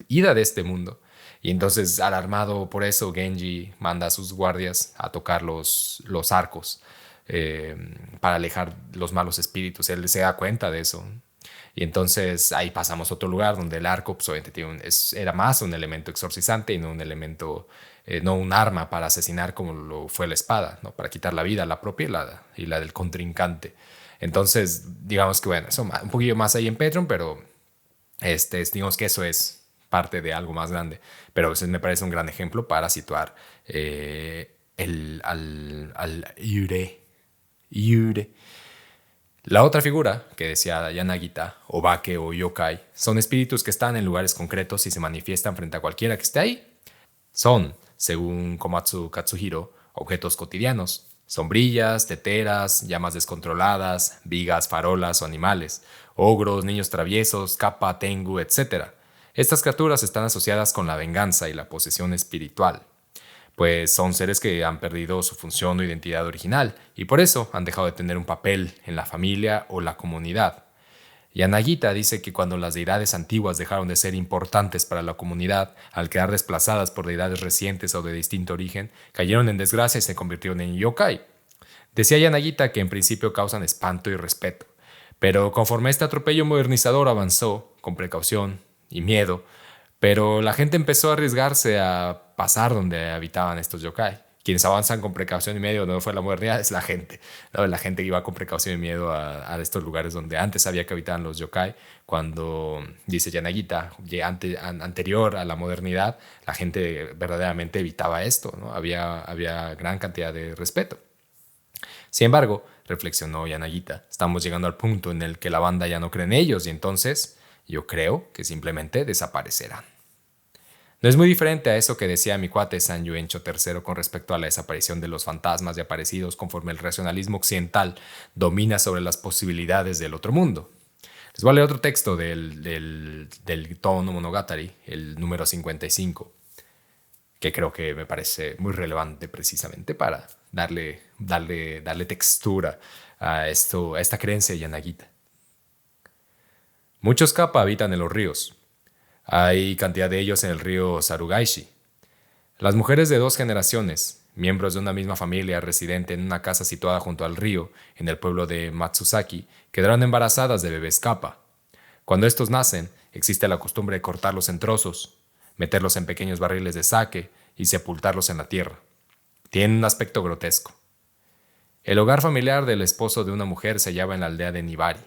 ida de este mundo. Y entonces, alarmado por eso, Genji manda a sus guardias a tocar los arcos eh, para alejar los malos espíritus. Él se da cuenta de eso. Y entonces ahí pasamos a otro lugar donde el arco pues, obviamente era más un elemento exorcizante y no un elemento, no un arma para asesinar como lo fue la espada, ¿no? Para quitar la vida, la propia y la del contrincante. Entonces, digamos que bueno, eso un poquillo más ahí en Patreon, pero digamos que eso es parte de algo más grande. Pero ese me parece un gran ejemplo para situar al Yure. La otra figura, que decía Yanagita, o Bake o Yokai, son espíritus que están en lugares concretos y se manifiestan frente a cualquiera que esté ahí. Son, según Komatsu Katsuhiro, objetos cotidianos. Sombrillas, teteras, llamas descontroladas, vigas, farolas o animales, ogros, niños traviesos, kappa, tengu, etc. Estas criaturas están asociadas con la venganza y la posesión espiritual, pues son seres que han perdido su función o identidad original y por eso han dejado de tener un papel en la familia o la comunidad. Yanagita dice que cuando las deidades antiguas dejaron de ser importantes para la comunidad, al quedar desplazadas por deidades recientes o de distinto origen, cayeron en desgracia y se convirtieron en yokai. Decía Yanagita que en principio causan espanto y respeto, pero conforme este atropello modernizador avanzó, con precaución y miedo, pero la gente empezó a arriesgarse a pasar donde habitaban estos yokai. Quienes avanzan con precaución y miedo no fue la modernidad, es la gente, ¿no? La gente que iba con precaución y miedo a estos lugares donde antes sabía que habitaban los yokai. Cuando, dice Yanagita, anterior a la modernidad, la gente verdaderamente evitaba esto, ¿no? Había gran cantidad de respeto. Sin embargo, reflexionó Yanagita, estamos llegando al punto en el que la banda ya no cree en ellos y entonces yo creo que simplemente desaparecerán. No es muy diferente a eso que decía mi cuate San Yuencho III con respecto a la desaparición de los fantasmas y aparecidos conforme el racionalismo occidental domina sobre las posibilidades del otro mundo. Les voy a leer otro texto del Tono Monogatari, el número 55, que creo que me parece muy relevante precisamente para darle textura a esta creencia de Yanagita. Muchos kappa habitan en los ríos. Hay cantidad de ellos en el río Sarugaishi. Las mujeres de 2 generaciones, miembros de una misma familia residente en una casa situada junto al río, en el pueblo de Matsusaki, quedaron embarazadas de bebés kappa. Cuando estos nacen, existe la costumbre de cortarlos en trozos, meterlos en pequeños barriles de sake y sepultarlos en la tierra. Tienen un aspecto grotesco. El hogar familiar del esposo de una mujer se hallaba en la aldea de Nibari.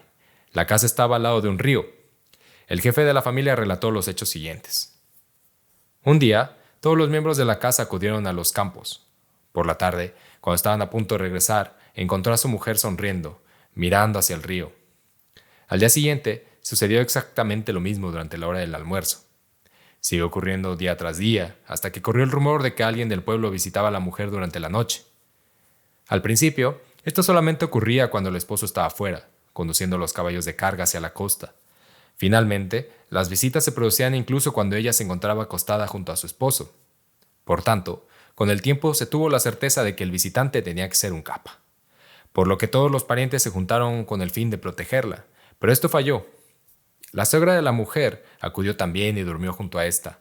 La casa estaba al lado de un río. El jefe de la familia relató los hechos siguientes. Un día, todos los miembros de la casa acudieron a los campos. Por la tarde, cuando estaban a punto de regresar, encontró a su mujer sonriendo, mirando hacia el río. Al día siguiente, sucedió exactamente lo mismo durante la hora del almuerzo. Siguió ocurriendo día tras día, hasta que corrió el rumor de que alguien del pueblo visitaba a la mujer durante la noche. Al principio, esto solamente ocurría cuando el esposo estaba afuera, conduciendo los caballos de carga hacia la costa. Finalmente, las visitas se producían incluso cuando ella se encontraba acostada junto a su esposo. Por tanto, con el tiempo se tuvo la certeza de que el visitante tenía que ser un kappa, por lo que todos los parientes se juntaron con el fin de protegerla, pero esto falló. La suegra de la mujer acudió también y durmió junto a esta,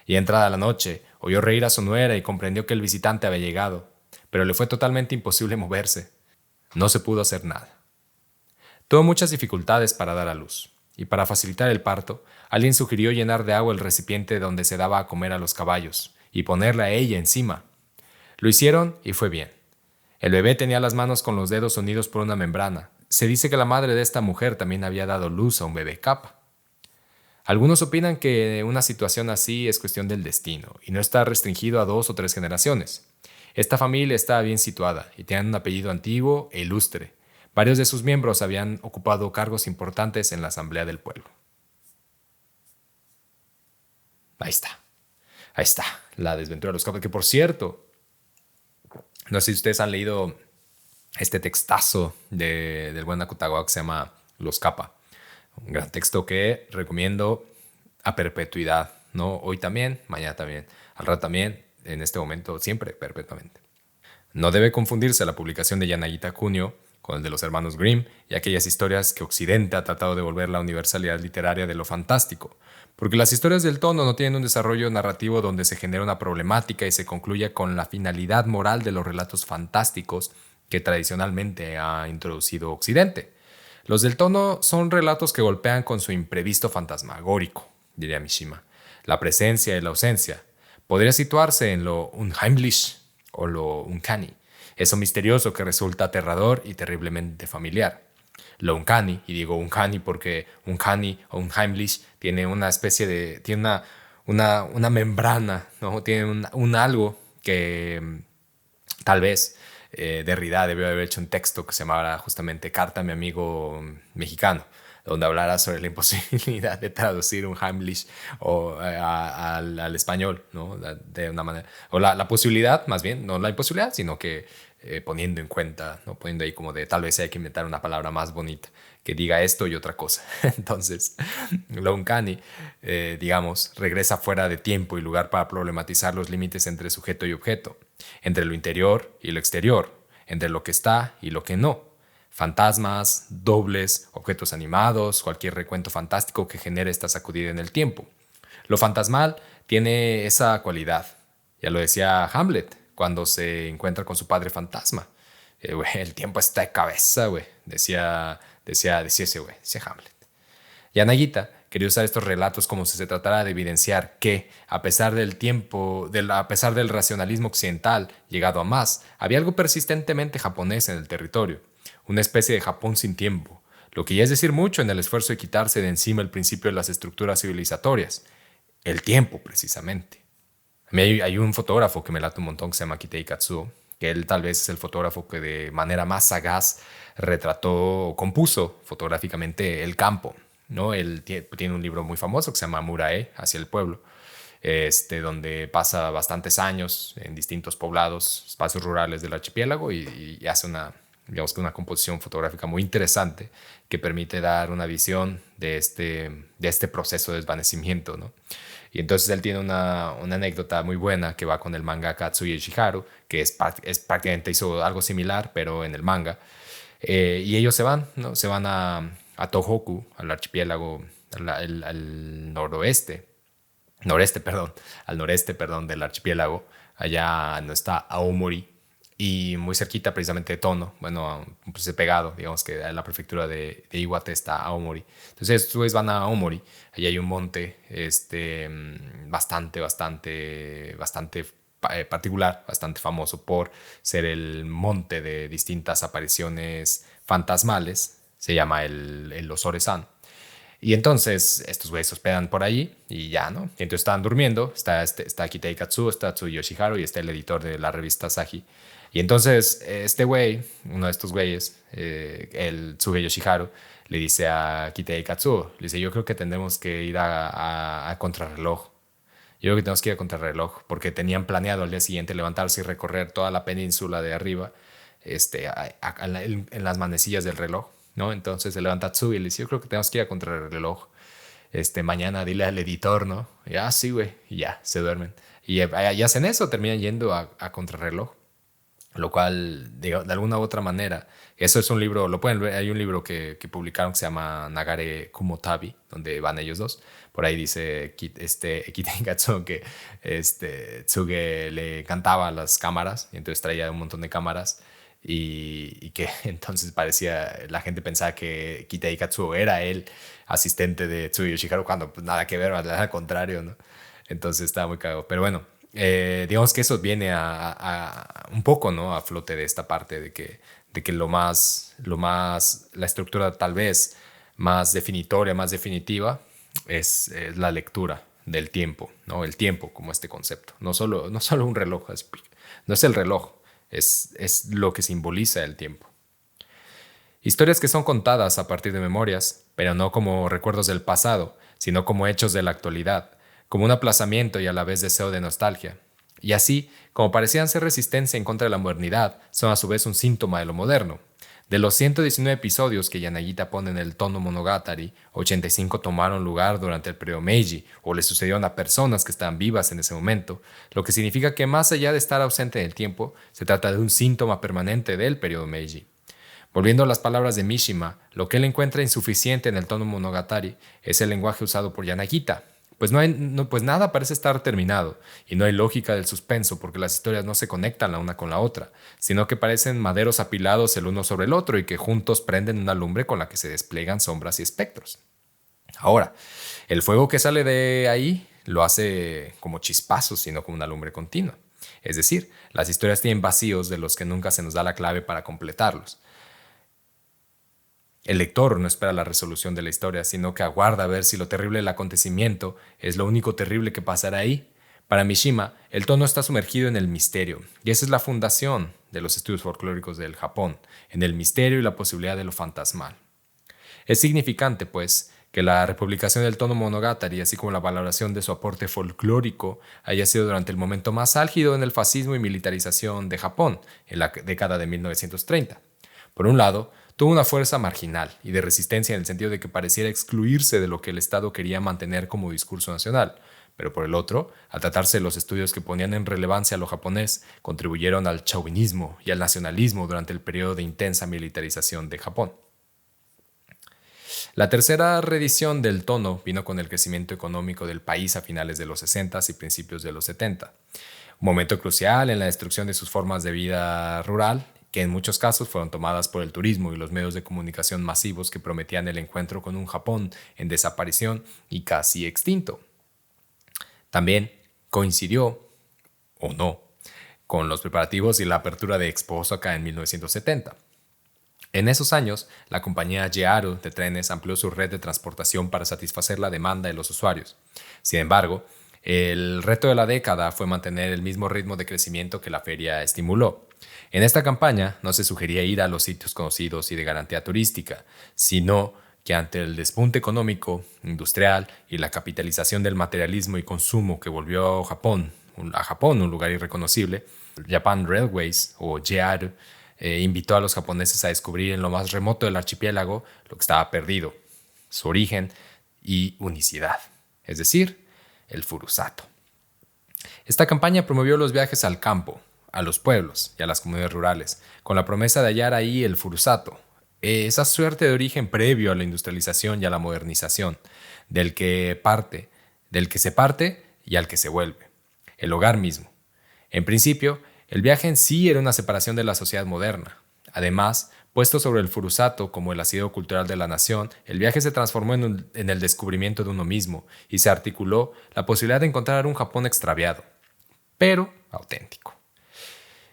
y entrada la noche, oyó reír a su nuera y comprendió que el visitante había llegado, pero le fue totalmente imposible moverse. No se pudo hacer nada. Tuvo muchas dificultades para dar a luz. Y para facilitar el parto, alguien sugirió llenar de agua el recipiente donde se daba a comer a los caballos y ponerla a ella encima. Lo hicieron y fue bien. El bebé tenía las manos con los dedos unidos por una membrana. Se dice que la madre de esta mujer también había dado luz a un bebé kappa. Algunos opinan que una situación así es cuestión del destino y no está restringido a 2 o 3 generaciones. Esta familia estaba bien situada y tenía un apellido antiguo e ilustre. Varios de sus miembros habían ocupado cargos importantes en la asamblea del pueblo. Ahí está, la desventura de los kappa, que por cierto, no sé si ustedes han leído este textazo del buen Akutagawa que se llama Los Kappa. Un gran texto que recomiendo a perpetuidad, ¿no? Hoy también, mañana también, al rato también, en este momento, siempre, perpetuamente. No debe confundirse la publicación de Yanagita Kunio con el de los hermanos Grimm y aquellas historias que Occidente ha tratado de volver la universalidad literaria de lo fantástico, porque las historias del tono no tienen un desarrollo narrativo donde se genera una problemática y se concluya con la finalidad moral de los relatos fantásticos que tradicionalmente ha introducido Occidente. Los del tono son relatos que golpean con su imprevisto fantasmagórico, diría Mishima, la presencia y la ausencia. Podría situarse en lo unheimlich o lo uncanny, eso misterioso que resulta aterrador y terriblemente familiar. Lo uncanny, y digo uncanny porque uncanny o unheimlich tiene una especie de, tiene una membrana, ¿no? Tiene un algo que tal vez Derrida debió haber hecho un texto que se llamaba justamente Carta a mi amigo mexicano, donde hablara sobre la imposibilidad de traducir un Heimlich al español, ¿no? De una manera, o la posibilidad, más bien, no la imposibilidad, sino que poniendo en cuenta, ¿no? Poniendo ahí como de tal vez hay que inventar una palabra más bonita que diga esto y otra cosa. Entonces, lo uncanny, digamos, regresa fuera de tiempo y lugar para problematizar los límites entre sujeto y objeto, entre lo interior y lo exterior, entre lo que está y lo que no. Fantasmas, dobles, objetos animados, cualquier recuento fantástico que genere esta sacudida en el tiempo. Lo fantasmal tiene esa cualidad. Ya lo decía Hamlet cuando se encuentra con su padre fantasma. El tiempo está de cabeza, güey. Decía ese güey, decía Hamlet. Yanagita quería usar estos relatos como si se tratara de evidenciar que, a pesar del tiempo, a pesar del racionalismo occidental llegado a más, había algo persistentemente japonés en el territorio, una especie de Japón sin tiempo, lo que ya es decir mucho en el esfuerzo de quitarse de encima el principio de las estructuras civilizatorias, el tiempo precisamente. A mí hay un fotógrafo que me late un montón que se llama Kitei Katsuo, que él tal vez es el fotógrafo que de manera más sagaz retrató o compuso fotográficamente el campo, ¿no? Él tiene un libro muy famoso que se llama Murae, hacia el pueblo, donde pasa bastantes años en distintos poblados, espacios rurales del archipiélago y hace digamos que una composición fotográfica muy interesante que permite dar una visión de este proceso de desvanecimiento, ¿no? Y entonces él tiene una anécdota muy buena que va con el mangaka Tsuya Ishiharu, que es prácticamente hizo algo similar, pero en el manga. Y ellos se van, ¿no? Se van a Tohoku, al archipiélago, al noreste, perdón, del archipiélago. Allá no está Aomori y muy cerquita precisamente de Tono, bueno, pues pegado, digamos que en la prefectura de Iwate está Aomori. Entonces ustedes van a Aomori, allá hay un monte bastante particular, bastante famoso por ser el monte de distintas apariciones fantasmales, se llama el Osore-san. Y entonces estos güeyes se hospedan por ahí y ya, ¿no? Y entonces están durmiendo, está Kitei Katsuo, está Tsuyo Yoshiharu y está el editor de la revista Asahi. Y entonces este güey, uno de estos güeyes, el Tsuge Yoshiharu, le dice a Kitei Katsuo, le dice, yo creo que tendremos que ir a contrarreloj. Yo creo que tenemos que ir a contrarreloj porque tenían planeado al día siguiente levantarse y recorrer toda la península de arriba en las manecillas del reloj, ¿no? Entonces se levanta Tsugi y le dice, yo creo que tenemos que ir a contrarreloj. Mañana dile al editor, ¿no? Y sí, güey. Y ya, se duermen. Y hacen eso, terminan yendo a contrarreloj. Lo cual, de alguna u otra manera, eso es un libro, lo pueden ver, hay un libro que publicaron que se llama Nagare Kumotabi, donde van ellos dos. Por ahí dice Kitei Katsuo que Tsuge le cantaba a las cámaras, y entonces traía un montón de cámaras, y que entonces la gente pensaba que Kitei Katsuo era el asistente de Tsuge Yoshiharu, cuando pues, nada que ver, al contrario, ¿no? Entonces estaba muy cagado. Pero bueno, digamos que eso viene a un poco, ¿no? A flote de esta parte de que la estructura tal vez más definitoria, más definitiva, es la lectura del tiempo, ¿no? El tiempo como este concepto. No solo un reloj, no es el reloj, es lo que simboliza el tiempo. Historias que son contadas a partir de memorias, pero no como recuerdos del pasado, sino como hechos de la actualidad, como un aplazamiento y a la vez deseo de nostalgia. Y así, como parecían ser resistencia en contra de la modernidad, son a su vez un síntoma de lo moderno, De los 119 episodios que Yanagita pone en el Tono Monogatari, 85 tomaron lugar durante el periodo Meiji o le sucedieron a personas que estaban vivas en ese momento, lo que significa que más allá de estar ausente en el tiempo, se trata de un síntoma permanente del periodo Meiji. Volviendo a las palabras de Mishima, lo que él encuentra insuficiente en el Tono Monogatari es el lenguaje usado por Yanagita. Pues nada parece estar terminado, y no hay lógica del suspenso porque las historias no se conectan la una con la otra, sino que parecen maderos apilados el uno sobre el otro y que juntos prenden una lumbre con la que se despliegan sombras y espectros. Ahora, el fuego que sale de ahí lo hace como chispazos, sino como una lumbre continua. Es decir, las historias tienen vacíos de los que nunca se nos da la clave para completarlos. El lector no espera la resolución de la historia, sino que aguarda a ver si lo terrible del acontecimiento es lo único terrible que pasará ahí. Para Mishima, el tono está sumergido en el misterio, y esa es la fundación de los estudios folclóricos del Japón, en el misterio y la posibilidad de lo fantasmal. Es significante, pues, que la republicación del Tono Monogatari, así como la valoración de su aporte folclórico, haya sido durante el momento más álgido en el fascismo y militarización de Japón, en la década de 1930. Por un lado, tuvo una fuerza marginal y de resistencia en el sentido de que pareciera excluirse de lo que el Estado quería mantener como discurso nacional, pero por el otro, al tratarse de los estudios que ponían en relevancia a lo japonés, contribuyeron al chauvinismo y al nacionalismo durante el periodo de intensa militarización de Japón. La tercera reedición del tono vino con el crecimiento económico del país a finales de los 60 y principios de los 70, un momento crucial en la destrucción de sus formas de vida rural, que en muchos casos fueron tomadas por el turismo y los medios de comunicación masivos que prometían el encuentro con un Japón en desaparición y casi extinto. También coincidió, o no, con los preparativos y la apertura de Expo Osaka en 1970. En esos años, la compañía JR de trenes amplió su red de transportación para satisfacer la demanda de los usuarios. Sin embargo, el reto de la década fue mantener el mismo ritmo de crecimiento que la feria estimuló. En esta campaña no se sugería ir a los sitios conocidos y de garantía turística, sino que ante el despunte económico, industrial y la capitalización del materialismo y consumo que volvió a Japón un lugar irreconocible, Japan Railways o JR invitó a los japoneses a descubrir en lo más remoto del archipiélago lo que estaba perdido, su origen y unicidad, es decir, el Furusato. Esta campaña promovió los viajes al campo, a los pueblos y a las comunidades rurales, con la promesa de hallar ahí el Furusato, esa suerte de origen previo a la industrialización y a la modernización, del que se parte y al que se vuelve, el hogar mismo. En principio, el viaje en sí era una separación de la sociedad moderna. Además, puesto sobre el Furusato como el asido cultural de la nación, el viaje se transformó en el descubrimiento de uno mismo y se articuló la posibilidad de encontrar un Japón extraviado, pero auténtico.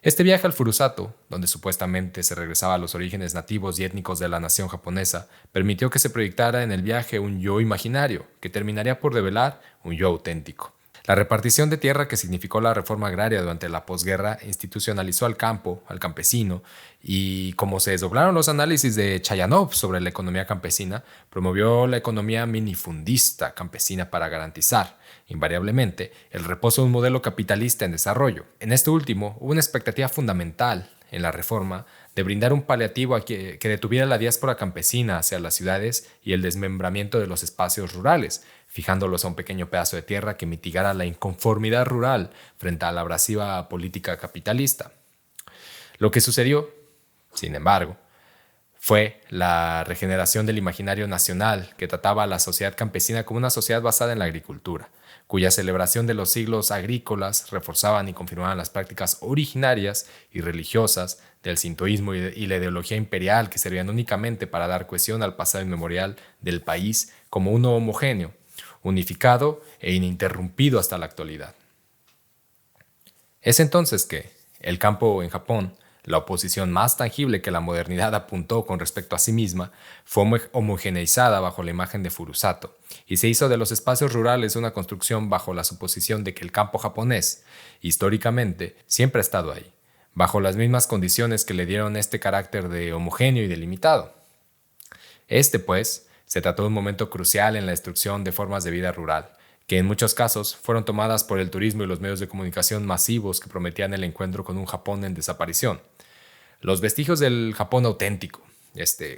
Este viaje al Furusato, donde supuestamente se regresaba a los orígenes nativos y étnicos de la nación japonesa, permitió que se proyectara en el viaje un yo imaginario, que terminaría por revelar un yo auténtico. La repartición de tierra que significó la reforma agraria durante la posguerra institucionalizó al campo, al campesino, y como se desdoblaron los análisis de Chayanov sobre la economía campesina, promovió la economía minifundista campesina para garantizar, invariablemente, el reposo de un modelo capitalista en desarrollo. En este último, hubo una expectativa fundamental en la reforma de brindar un paliativo que detuviera la diáspora campesina hacia las ciudades y el desmembramiento de los espacios rurales, fijándolos a un pequeño pedazo de tierra que mitigara la inconformidad rural frente a la abrasiva política capitalista. Lo que sucedió, sin embargo, fue la regeneración del imaginario nacional que trataba a la sociedad campesina como una sociedad basada en la agricultura, cuya celebración de los siglos agrícolas reforzaban y confirmaban las prácticas originarias y religiosas del sintoísmo y la ideología imperial que servían únicamente para dar cohesión al pasado inmemorial del país como uno homogéneo, unificado e ininterrumpido hasta la actualidad. Es entonces que el campo en Japón, la oposición más tangible que la modernidad apuntó con respecto a sí misma, fue homogeneizada bajo la imagen de Furusato y se hizo de los espacios rurales una construcción bajo la suposición de que el campo japonés, históricamente, siempre ha estado ahí, bajo las mismas condiciones que le dieron este carácter de homogéneo y delimitado. Pues, se trató de un momento crucial en la destrucción de formas de vida rural, que en muchos casos fueron tomadas por el turismo y los medios de comunicación masivos que prometían el encuentro con un Japón en desaparición. Los vestigios del Japón auténtico,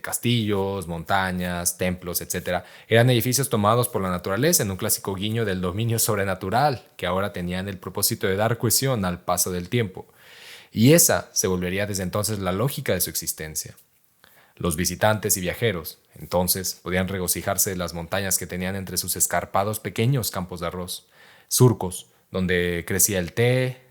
castillos, montañas, templos, etcétera, eran edificios tomados por la naturaleza en un clásico guiño del dominio sobrenatural que ahora tenían el propósito de dar cohesión al paso del tiempo. Y esa se volvería desde entonces la lógica de su existencia. Los visitantes y viajeros, entonces, podían regocijarse de las montañas que tenían entre sus escarpados pequeños campos de arroz, surcos, donde crecía el té,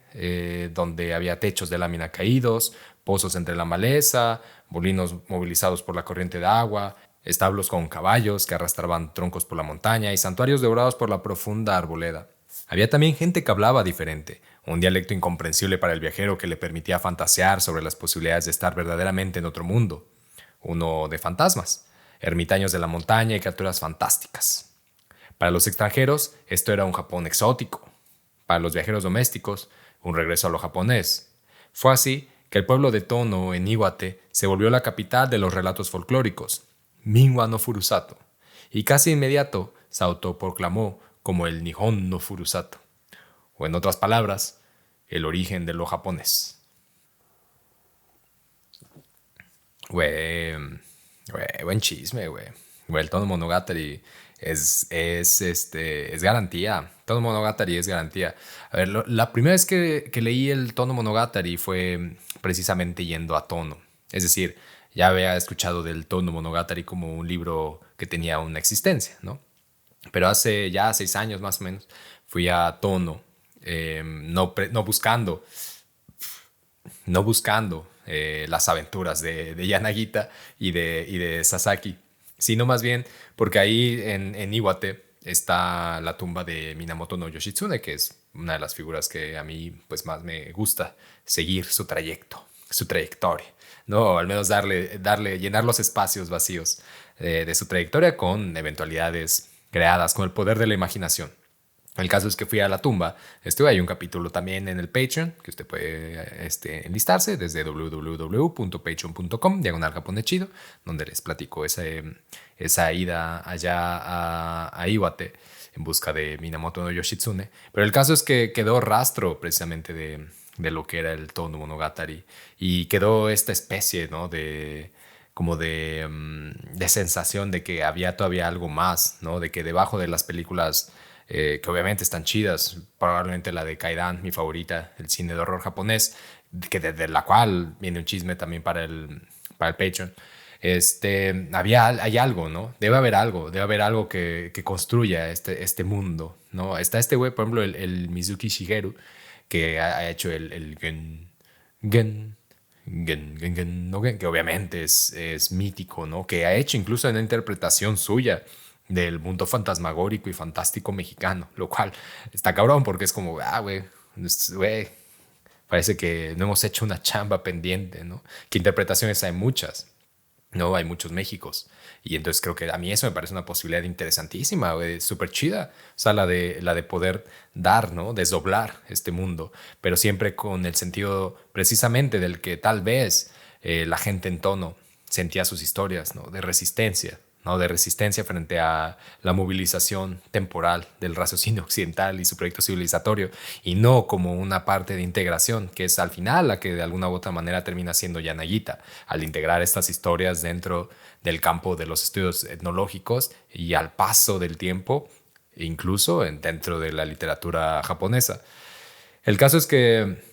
donde había techos de lámina caídos, pozos entre la maleza, molinos movilizados por la corriente de agua, establos con caballos que arrastraban troncos por la montaña y santuarios devorados por la profunda arboleda. Había también gente que hablaba diferente, un dialecto incomprensible para el viajero que le permitía fantasear sobre las posibilidades de estar verdaderamente en otro mundo, uno de fantasmas, ermitaños de la montaña y criaturas fantásticas. Para los extranjeros, esto era un Japón exótico. Para los viajeros domésticos, un regreso a lo japonés. Fue así que el pueblo de Tono, en Iwate, se volvió la capital de los relatos folclóricos, Minwa no Furusato, y casi inmediato se autoproclamó como el Nihon no Furusato, o en otras palabras, el origen de lo japonés. Güey, buen chisme, güey. Güey, el Tono Monogatari es garantía. Tono Monogatari es garantía. A ver, la primera vez que leí el Tono Monogatari fue precisamente yendo a Tono. Es decir, ya había escuchado del Tono Monogatari como un libro que tenía una existencia, ¿no? Pero hace ya 6 años más o menos fui a Tono, no buscando las aventuras de Yanagita y de Sasaki, sino más bien porque ahí en Iwate está la tumba de Minamoto no Yoshitsune, que es una de las figuras que a mí pues más me gusta seguir su trayectoria, ¿no? O al menos llenar los espacios vacíos de su trayectoria con eventualidades creadas, con el poder de la imaginación. El caso es que fui a la tumba. Hay un capítulo también en el Patreon que usted puede enlistarse desde www.patreon.com/japonechido, donde les platico esa ida allá a Iwate en busca de Minamoto no Yoshitsune. Pero el caso es que quedó rastro precisamente de lo que era el Tono Monogatari y quedó esta especie, ¿no? de sensación de que había todavía algo más, ¿no? De que debajo de las películas que obviamente están chidas, probablemente la de Kaidan, mi favorita, el cine de horror japonés, que de la cual viene un chisme también para el Patreon. Hay algo, ¿no? Debe haber algo que construya este mundo, ¿no? Está este güey, por ejemplo, el Mizuki Shigeru, que ha hecho el Gen no Gen, que obviamente es mítico, ¿no? Que ha hecho incluso una interpretación suya del mundo fantasmagórico y fantástico mexicano, lo cual está cabrón porque es como, güey, parece que no hemos hecho una chamba pendiente, ¿no? Que interpretaciones hay muchas, ¿no? Hay muchos Méxicos. Y entonces creo que a mí eso me parece una posibilidad interesantísima, súper chida. O sea, la de poder dar, ¿no? Desdoblar este mundo, pero siempre con el sentido precisamente del que tal vez la gente en Tono sentía sus historias, ¿no? De resistencia, ¿no? De resistencia frente a la movilización temporal del raciocinio occidental y su proyecto civilizatorio, y no como una parte de integración, que es al final la que de alguna u otra manera termina siendo Yanagita, al integrar estas historias dentro del campo de los estudios etnológicos y al paso del tiempo, incluso dentro de la literatura japonesa. El caso es que,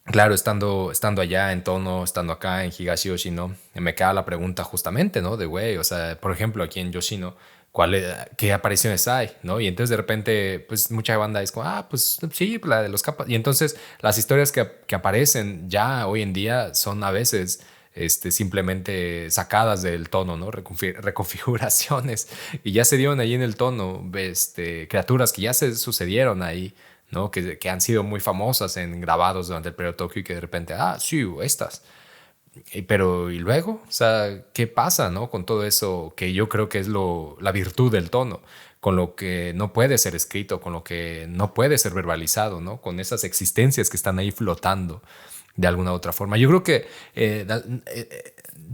claro, estando allá en Tono, estando acá en Higashi Yoshino, me queda la pregunta justamente, ¿no? De güey, o sea, por ejemplo, aquí en Yoshino, ¿qué apariciones hay, ¿no? Y entonces de repente, pues mucha banda es como, pues sí, la de los capas. Y entonces las historias que aparecen ya hoy en día son a veces simplemente sacadas del Tono, ¿no? Reconfiguraciones. Y ya se dieron ahí en el Tono, criaturas que ya se sucedieron ahí, ¿no? Que han sido muy famosas en grabados durante el periodo Tokio y que de repente, sí, estas. Pero, ¿y luego? O sea, ¿qué pasa, no? Con todo eso que yo creo que es la virtud del Tono, con lo que no puede ser escrito, con lo que no puede ser verbalizado, ¿no? Con esas existencias que están ahí flotando de alguna u otra forma. Yo creo que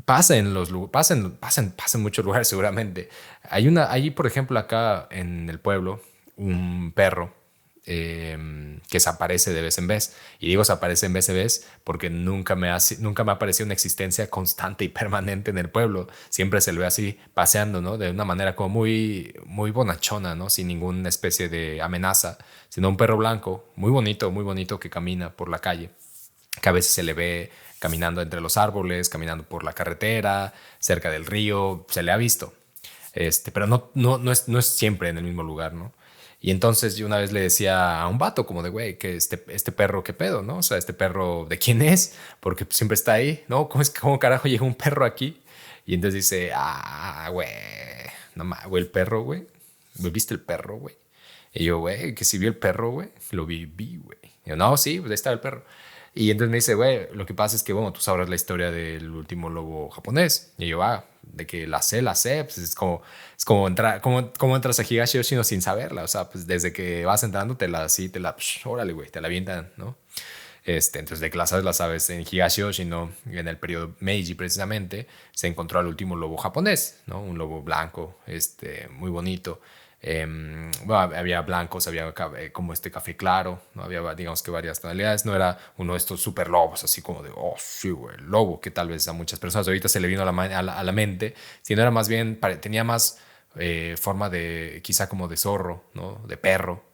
pasa en muchos lugares seguramente. Hay, por ejemplo, acá en el pueblo, un perro que se aparece de vez en vez. Y digo se aparece en vez en vez porque nunca me ha parecido una existencia constante y permanente en el pueblo. Siempre se lo ve así paseando, ¿no? De una manera como muy, muy bonachona, ¿no? Sin ninguna especie de amenaza, sino un perro blanco muy bonito que camina por la calle, que a veces se le ve caminando entre los árboles, caminando por la carretera, cerca del río, se le ha visto. Pero no es siempre en el mismo lugar, ¿no? Y entonces yo una vez le decía a un vato como de, güey, que este perro, ¿qué pedo, no? O sea, este perro, ¿de quién es? Porque siempre está ahí, ¿no? ¿Cómo carajo llega un perro aquí? Y entonces dice, güey, no mames, güey, el perro, güey. ¿Viste el perro, güey? Y yo, güey, que si vi el perro, güey, lo vi, güey. Y yo, no, sí, pues ahí estaba el perro. Y entonces me dice, güey, lo que pasa es que, bueno, tú sabrás la historia del último lobo japonés. Y yo, de que la sé, pues es como entrar, como entras a Higashi Yoshino sin saberla. O sea, pues desde que vas entrando, órale, güey, te la avientan, ¿no? Entonces, de que la sabes en Higashi Yoshino, en el periodo Meiji precisamente, se encontró al último lobo japonés, ¿no? Un lobo blanco, muy bonito. Bueno, había blancos, había como café claro, ¿no? Había, digamos que varias tonalidades, no era uno de estos super lobos, así como de, oh, sí, güey, el lobo, que tal vez a muchas personas ahorita se le vino a la mente, sino era más bien, tenía más forma de, quizá como de zorro, ¿no? De perro.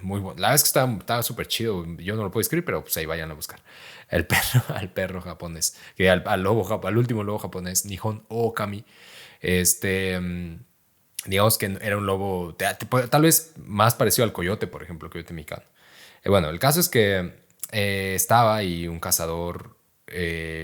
Muy bueno. La verdad es que estaba súper chido. Yo no lo puedo escribir, pero pues ahí vayan a buscar. El perro, al perro japonés, que al último lobo japonés, Nihon Okami. Este. Digamos que era un lobo tal vez más parecido al coyote, por ejemplo, coyote mexicano. Bueno, el caso es que estaba y un cazador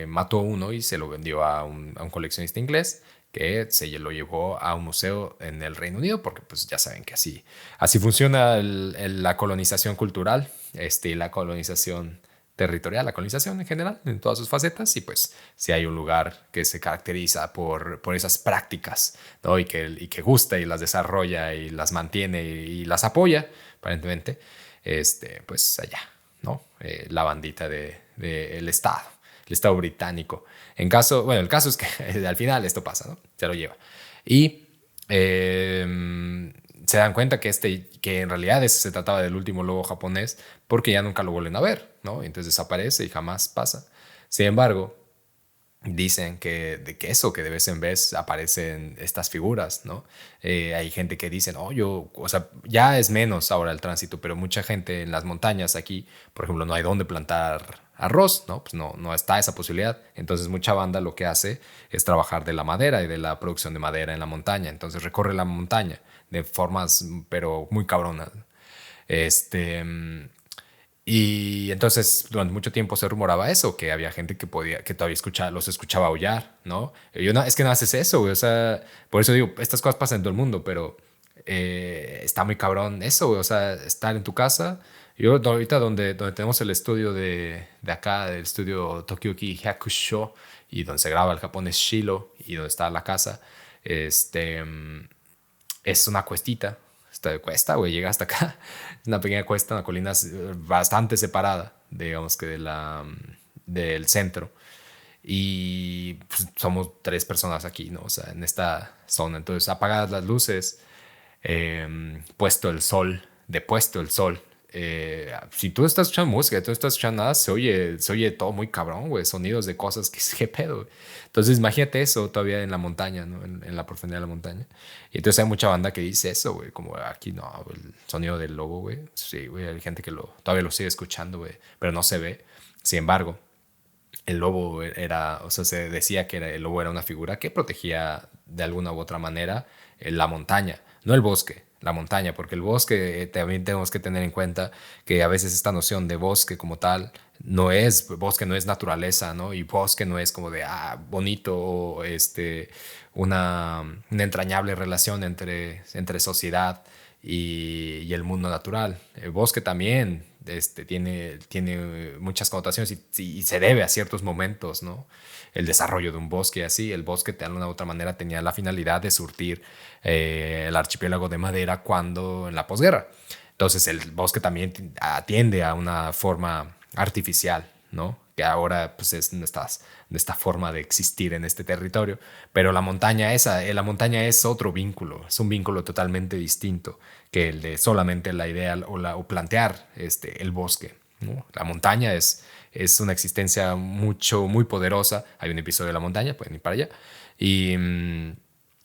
mató a uno y se lo vendió a un coleccionista inglés que se lo llevó a un museo en el Reino Unido porque pues ya saben que así funciona la colonización cultural, y la colonización territorial, la colonización en general, en todas sus facetas, y pues si hay un lugar que se caracteriza por esas prácticas, ¿no? y que gusta y las desarrolla y las mantiene y las apoya, aparentemente, pues allá, ¿no? La bandita del Estado, el Estado británico. Bueno, el caso es que al final esto pasa, ¿no? Se lo lleva. Y se dan cuenta que en realidad se trataba del último lobo japonés porque ya nunca lo vuelven a ver, ¿no? Entonces desaparece y jamás pasa. Sin embargo, dicen que de vez en vez aparecen estas figuras, ¿no? Hay gente que dice, no, o sea, ya es menos ahora el tránsito, pero mucha gente en las montañas aquí, por ejemplo, no hay dónde plantar arroz, ¿no? Pues no está esa posibilidad. Entonces mucha banda lo que hace es trabajar de la madera y de la producción de madera en la montaña. Entonces recorre la montaña de formas, pero muy cabronas. Este, y entonces durante mucho tiempo se rumoraba eso, que había gente que todavía los escuchaba aullar, ¿no? Es que no haces eso, güey. O sea, por eso digo, estas cosas pasan en todo el mundo, pero está muy cabrón eso, güey. O sea, estar en tu casa. Yo ahorita donde tenemos el estudio de acá, el estudio Tokyo-ki Hyakusho, y donde se graba el japonés Shilo, y donde está la casa, es una cuestita. Cuesta, güey, llega hasta acá. Es una pequeña cuesta, una colina bastante separada, digamos que del centro. Y pues, somos 3 personas aquí, ¿no? O sea, en esta zona. Entonces, apagadas las luces, depuesto el sol. Si tú estás escuchando música, tú estás escuchando nada, se oye todo muy cabrón, güey. Sonidos de cosas que qué pedo, güey. Entonces, imagínate eso todavía en la montaña, ¿no? En la profundidad de la montaña. Y entonces hay mucha banda que dice eso, güey. Como aquí, no, el sonido del lobo, güey. Sí, güey, hay gente que todavía lo sigue escuchando, güey. Pero no se ve. Sin embargo, el lobo o sea, se decía que el lobo era una figura que protegía de alguna u otra manera la montaña, no el bosque, la montaña, porque el bosque también tenemos que tener en cuenta que a veces esta noción de bosque como tal bosque no es naturaleza, ¿no? Y bosque no es como de, bonito, o una entrañable relación entre sociedad y el mundo natural. El bosque también tiene muchas connotaciones y se debe a ciertos momentos, ¿no? El desarrollo de un bosque así. El bosque de alguna u otra manera tenía la finalidad de surtir el archipiélago de madera en la posguerra. Entonces el bosque también atiende a una forma artificial, ¿no? que ahora pues es nuestra forma de existir en este territorio. Pero la montaña es otro vínculo, es un vínculo totalmente distinto que el de solamente la idea o plantear el bosque, ¿no? La montaña es una existencia muy poderosa. Hay un episodio de la montaña, pueden ir para allá. Y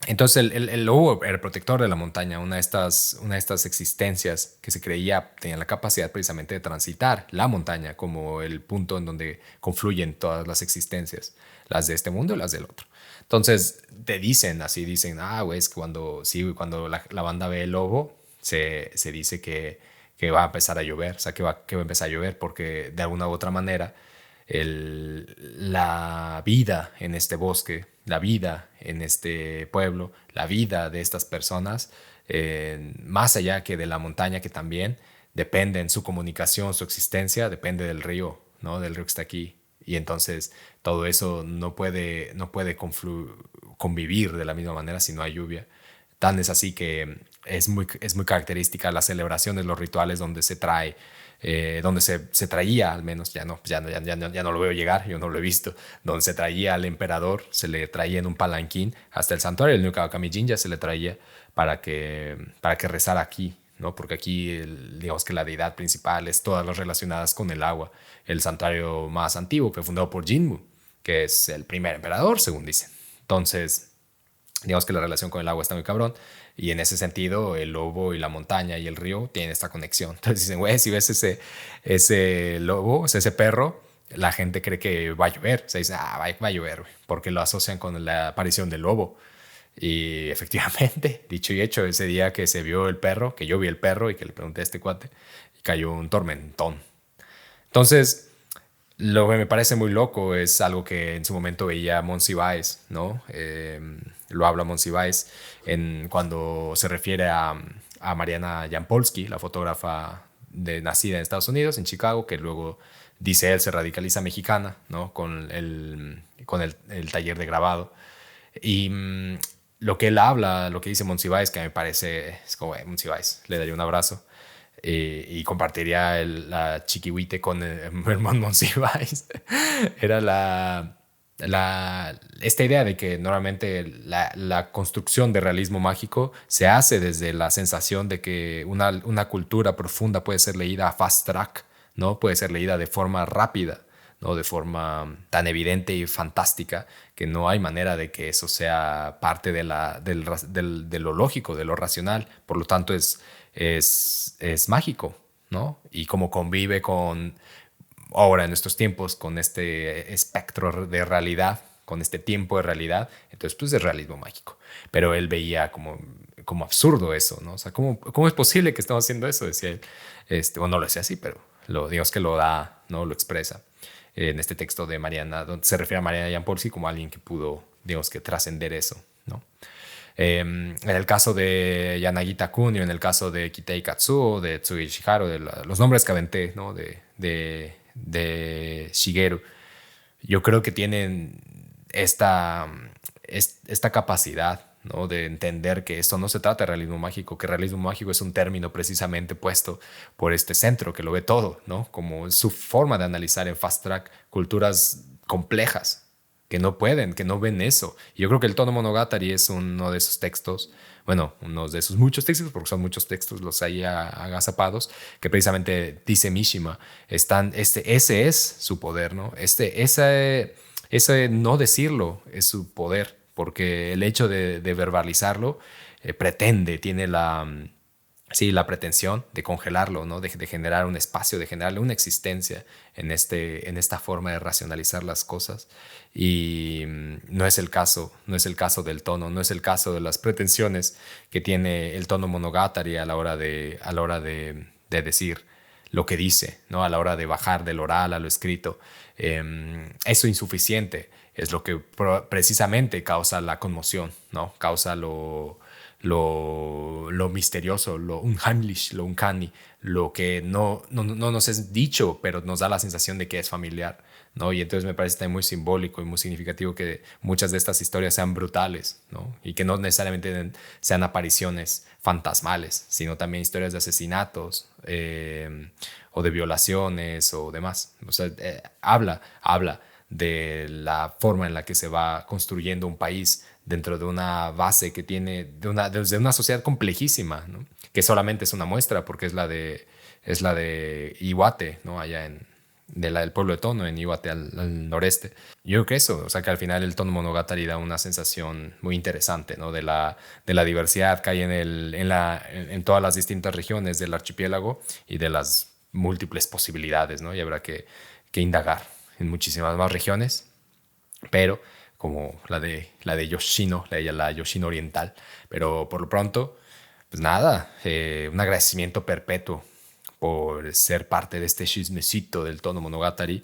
entonces el lobo era el protector de la montaña, una de estas existencias que se creía tenían la capacidad precisamente de transitar la montaña como el punto en donde confluyen todas las existencias, las de este mundo y las del otro. Entonces dicen, güey, es que cuando la banda ve el lobo, se dice que va a empezar a llover, o sea, que va a empezar a llover porque de alguna u otra manera la vida en este bosque, la vida en este pueblo, la vida de estas personas, más allá que de la montaña, que también depende en su comunicación, su existencia, depende del río, ¿no? Del río que está aquí. Y entonces todo eso no puede convivir de la misma manera si no hay lluvia. Tan es así que es muy característica las celebraciones, los rituales donde se traía, al menos ya no lo veo llegar, yo no lo he visto, donde se traía al emperador, se le traía en un palanquín hasta el santuario, el Nukawakami Jinja se le traía para que rezara aquí, ¿no? Porque aquí, digamos que la deidad principal es todas las relacionadas con el agua. El santuario más antiguo fue fundado por Jinmu, que es el primer emperador, según dicen. Entonces, digamos que la relación con el agua está muy cabrón. Y en ese sentido, el lobo y la montaña y el río tienen esta conexión. Entonces dicen, güey, si ves ese lobo, o sea, ese perro, la gente cree que va a llover. O sea, dice, va a llover, güey, porque lo asocian con la aparición del lobo. Y efectivamente, dicho y hecho, ese día que se vio el perro, que yo vi el perro y que le pregunté a este cuate, y cayó un tormentón. Entonces, lo que me parece muy loco es algo que en su momento veía Monsiváis, ¿no? Lo habla Monsiváis cuando se refiere a Mariana Jampolsky, la fotógrafa nacida en Estados Unidos, en Chicago, que luego, dice él, se radicaliza mexicana, ¿no? Con el taller de grabado. Y lo que él habla, lo que dice Monsiváis, que me parece, es como, Monsiváis, le daría un abrazo. Y compartiría la chiquihuite con Herman Monsiváis. Era esta idea de que normalmente la construcción de realismo mágico se hace desde la sensación de que una cultura profunda puede ser leída a fast track, ¿no? Puede ser leída de forma rápida, ¿no? De forma tan evidente y fantástica que no hay manera de que eso sea parte de lo lógico, de lo racional. Por lo tanto, es mágico, ¿no? Y como convive ahora en estos tiempos con este espectro de realidad, con este tiempo de realidad, entonces pues es realismo mágico. Pero él veía como absurdo eso, ¿no? O sea, ¿cómo es posible que estemos haciendo eso? Decía él. Bueno, no lo decía así, pero digamos que lo da, ¿no? Lo expresa en este texto de Mariana, donde se refiere a Mariana Jampolsky como alguien que pudo, digamos que trascender eso, ¿no? En el caso de Yanagita Kunio, en el caso de Kitei Katsuo, de Tsugi Shiharu, los nombres que aventé, ¿no? de Shigeru, yo creo que tienen esta capacidad, ¿no? De entender que esto no se trata de realismo mágico, que realismo mágico es un término precisamente puesto por este centro que lo ve todo, ¿no? Como su forma de analizar en fast track culturas complejas que no pueden, que no ven eso. Y yo creo que el Tono Monogatari es uno de esos textos, bueno, uno de esos muchos textos, porque son muchos textos los hay agazapados, que precisamente dice Mishima, ese es su poder, ¿no? Ese no decirlo es su poder, porque el hecho de verbalizarlo tiene la pretensión de congelarlo, ¿no? De generar un espacio, de generarle una existencia en esta forma de racionalizar las cosas. Y no es el caso del tono, no es el caso de las pretensiones que tiene el tono Monogatari a la hora de decir lo que dice, ¿no? A la hora de bajar del oral a lo escrito. Eso insuficiente es lo que precisamente causa la conmoción, ¿no? Causa lo misterioso, lo unheimlich, lo uncanny, lo que no nos es dicho, pero nos da la sensación de que es familiar, ¿no? Y entonces me parece también muy simbólico y muy significativo que muchas de estas historias sean brutales, ¿no? Y que no necesariamente sean apariciones fantasmales, sino también historias de asesinatos o de violaciones o demás. O sea, habla de la forma en la que se va construyendo un país dentro de una base que tiene, desde una sociedad complejísima, ¿no? Que solamente es una muestra porque es la de Iwate, ¿no? Allá del pueblo de Tono, en Iwate al noreste. Yo creo que eso, o sea, que al final el Tono Monogatari da una sensación muy interesante, ¿no? De la diversidad que hay en todas las distintas regiones del archipiélago y de las múltiples posibilidades, ¿no? Y habrá que indagar en muchísimas más regiones, pero como la de Yoshino, la Yoshino oriental. Pero por lo pronto, pues nada, un agradecimiento perpetuo por ser parte de este chismecito del Tono Monogatari.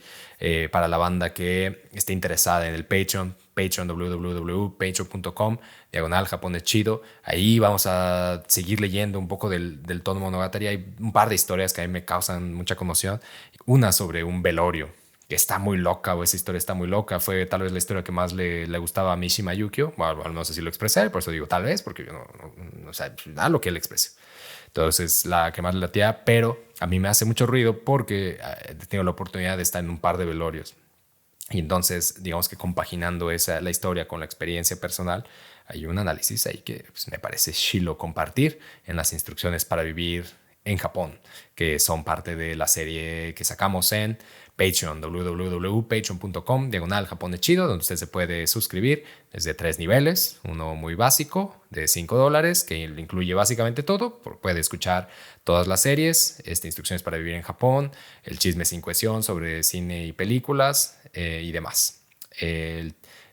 Para la banda que esté interesada en el Patreon, www.patreon.com /Japón es chido. Ahí vamos a seguir leyendo un poco del Tono Monogatari. Hay un par de historias que a mí me causan mucha conmoción. Una sobre un velorio que está muy loca, o esa historia está muy loca. Fue tal vez la historia que más le gustaba a Mishima Yukio. Bueno, no sé si lo expresé, por eso digo tal vez, porque yo no sé nada lo que él exprese. Entonces, la que más le latía, pero a mí me hace mucho ruido porque he tenido la oportunidad de estar en un par de velorios. Y entonces, digamos que compaginando la historia con la experiencia personal, hay un análisis ahí que pues, me parece chilo compartir en las instrucciones para vivir en Japón, que son parte de la serie que sacamos en Patreon, www.patreon.com /Japón es chido, donde usted se puede suscribir desde 3 niveles, uno muy básico de $5, que incluye básicamente todo. Puede escuchar todas las series, instrucciones para vivir en Japón, el chisme sin cohesión sobre cine y películas y demás.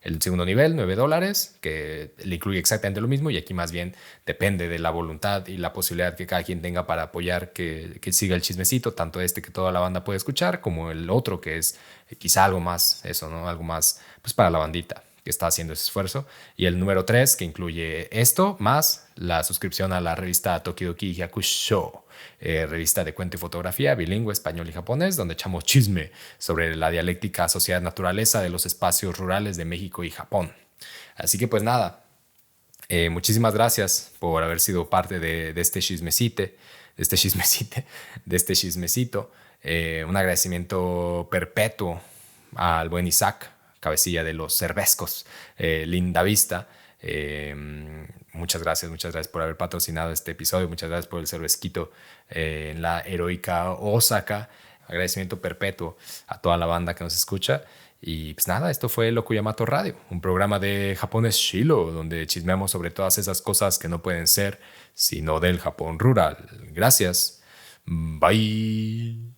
El segundo nivel, $9, que le incluye exactamente lo mismo, y aquí más bien depende de la voluntad y la posibilidad que cada quien tenga para apoyar que siga el chismecito, tanto que toda la banda puede escuchar, como el otro que es quizá algo más, eso, ¿no? Algo más pues para la bandita que está haciendo ese esfuerzo. Y el número 3, que incluye esto, más la suscripción a la revista Tokidoki Hyakusho, revista de cuento y fotografía bilingüe español y japonés, donde echamos chisme sobre la dialéctica sociedad-naturaleza de los espacios rurales de México y Japón. Así que pues nada, muchísimas gracias por haber sido parte de este chismecito. Un agradecimiento perpetuo al buen Isaac, cabecilla de los cervezcos, Linda Vista. Muchas gracias por haber patrocinado este episodio. Muchas gracias por el cervezquito en la heroica Osaka. Agradecimiento perpetuo a toda la banda que nos escucha. Y pues nada, esto fue Loco Yamato Radio, un programa de Japón es Shilo, donde chismeamos sobre todas esas cosas que no pueden ser sino del Japón rural. Gracias. Bye.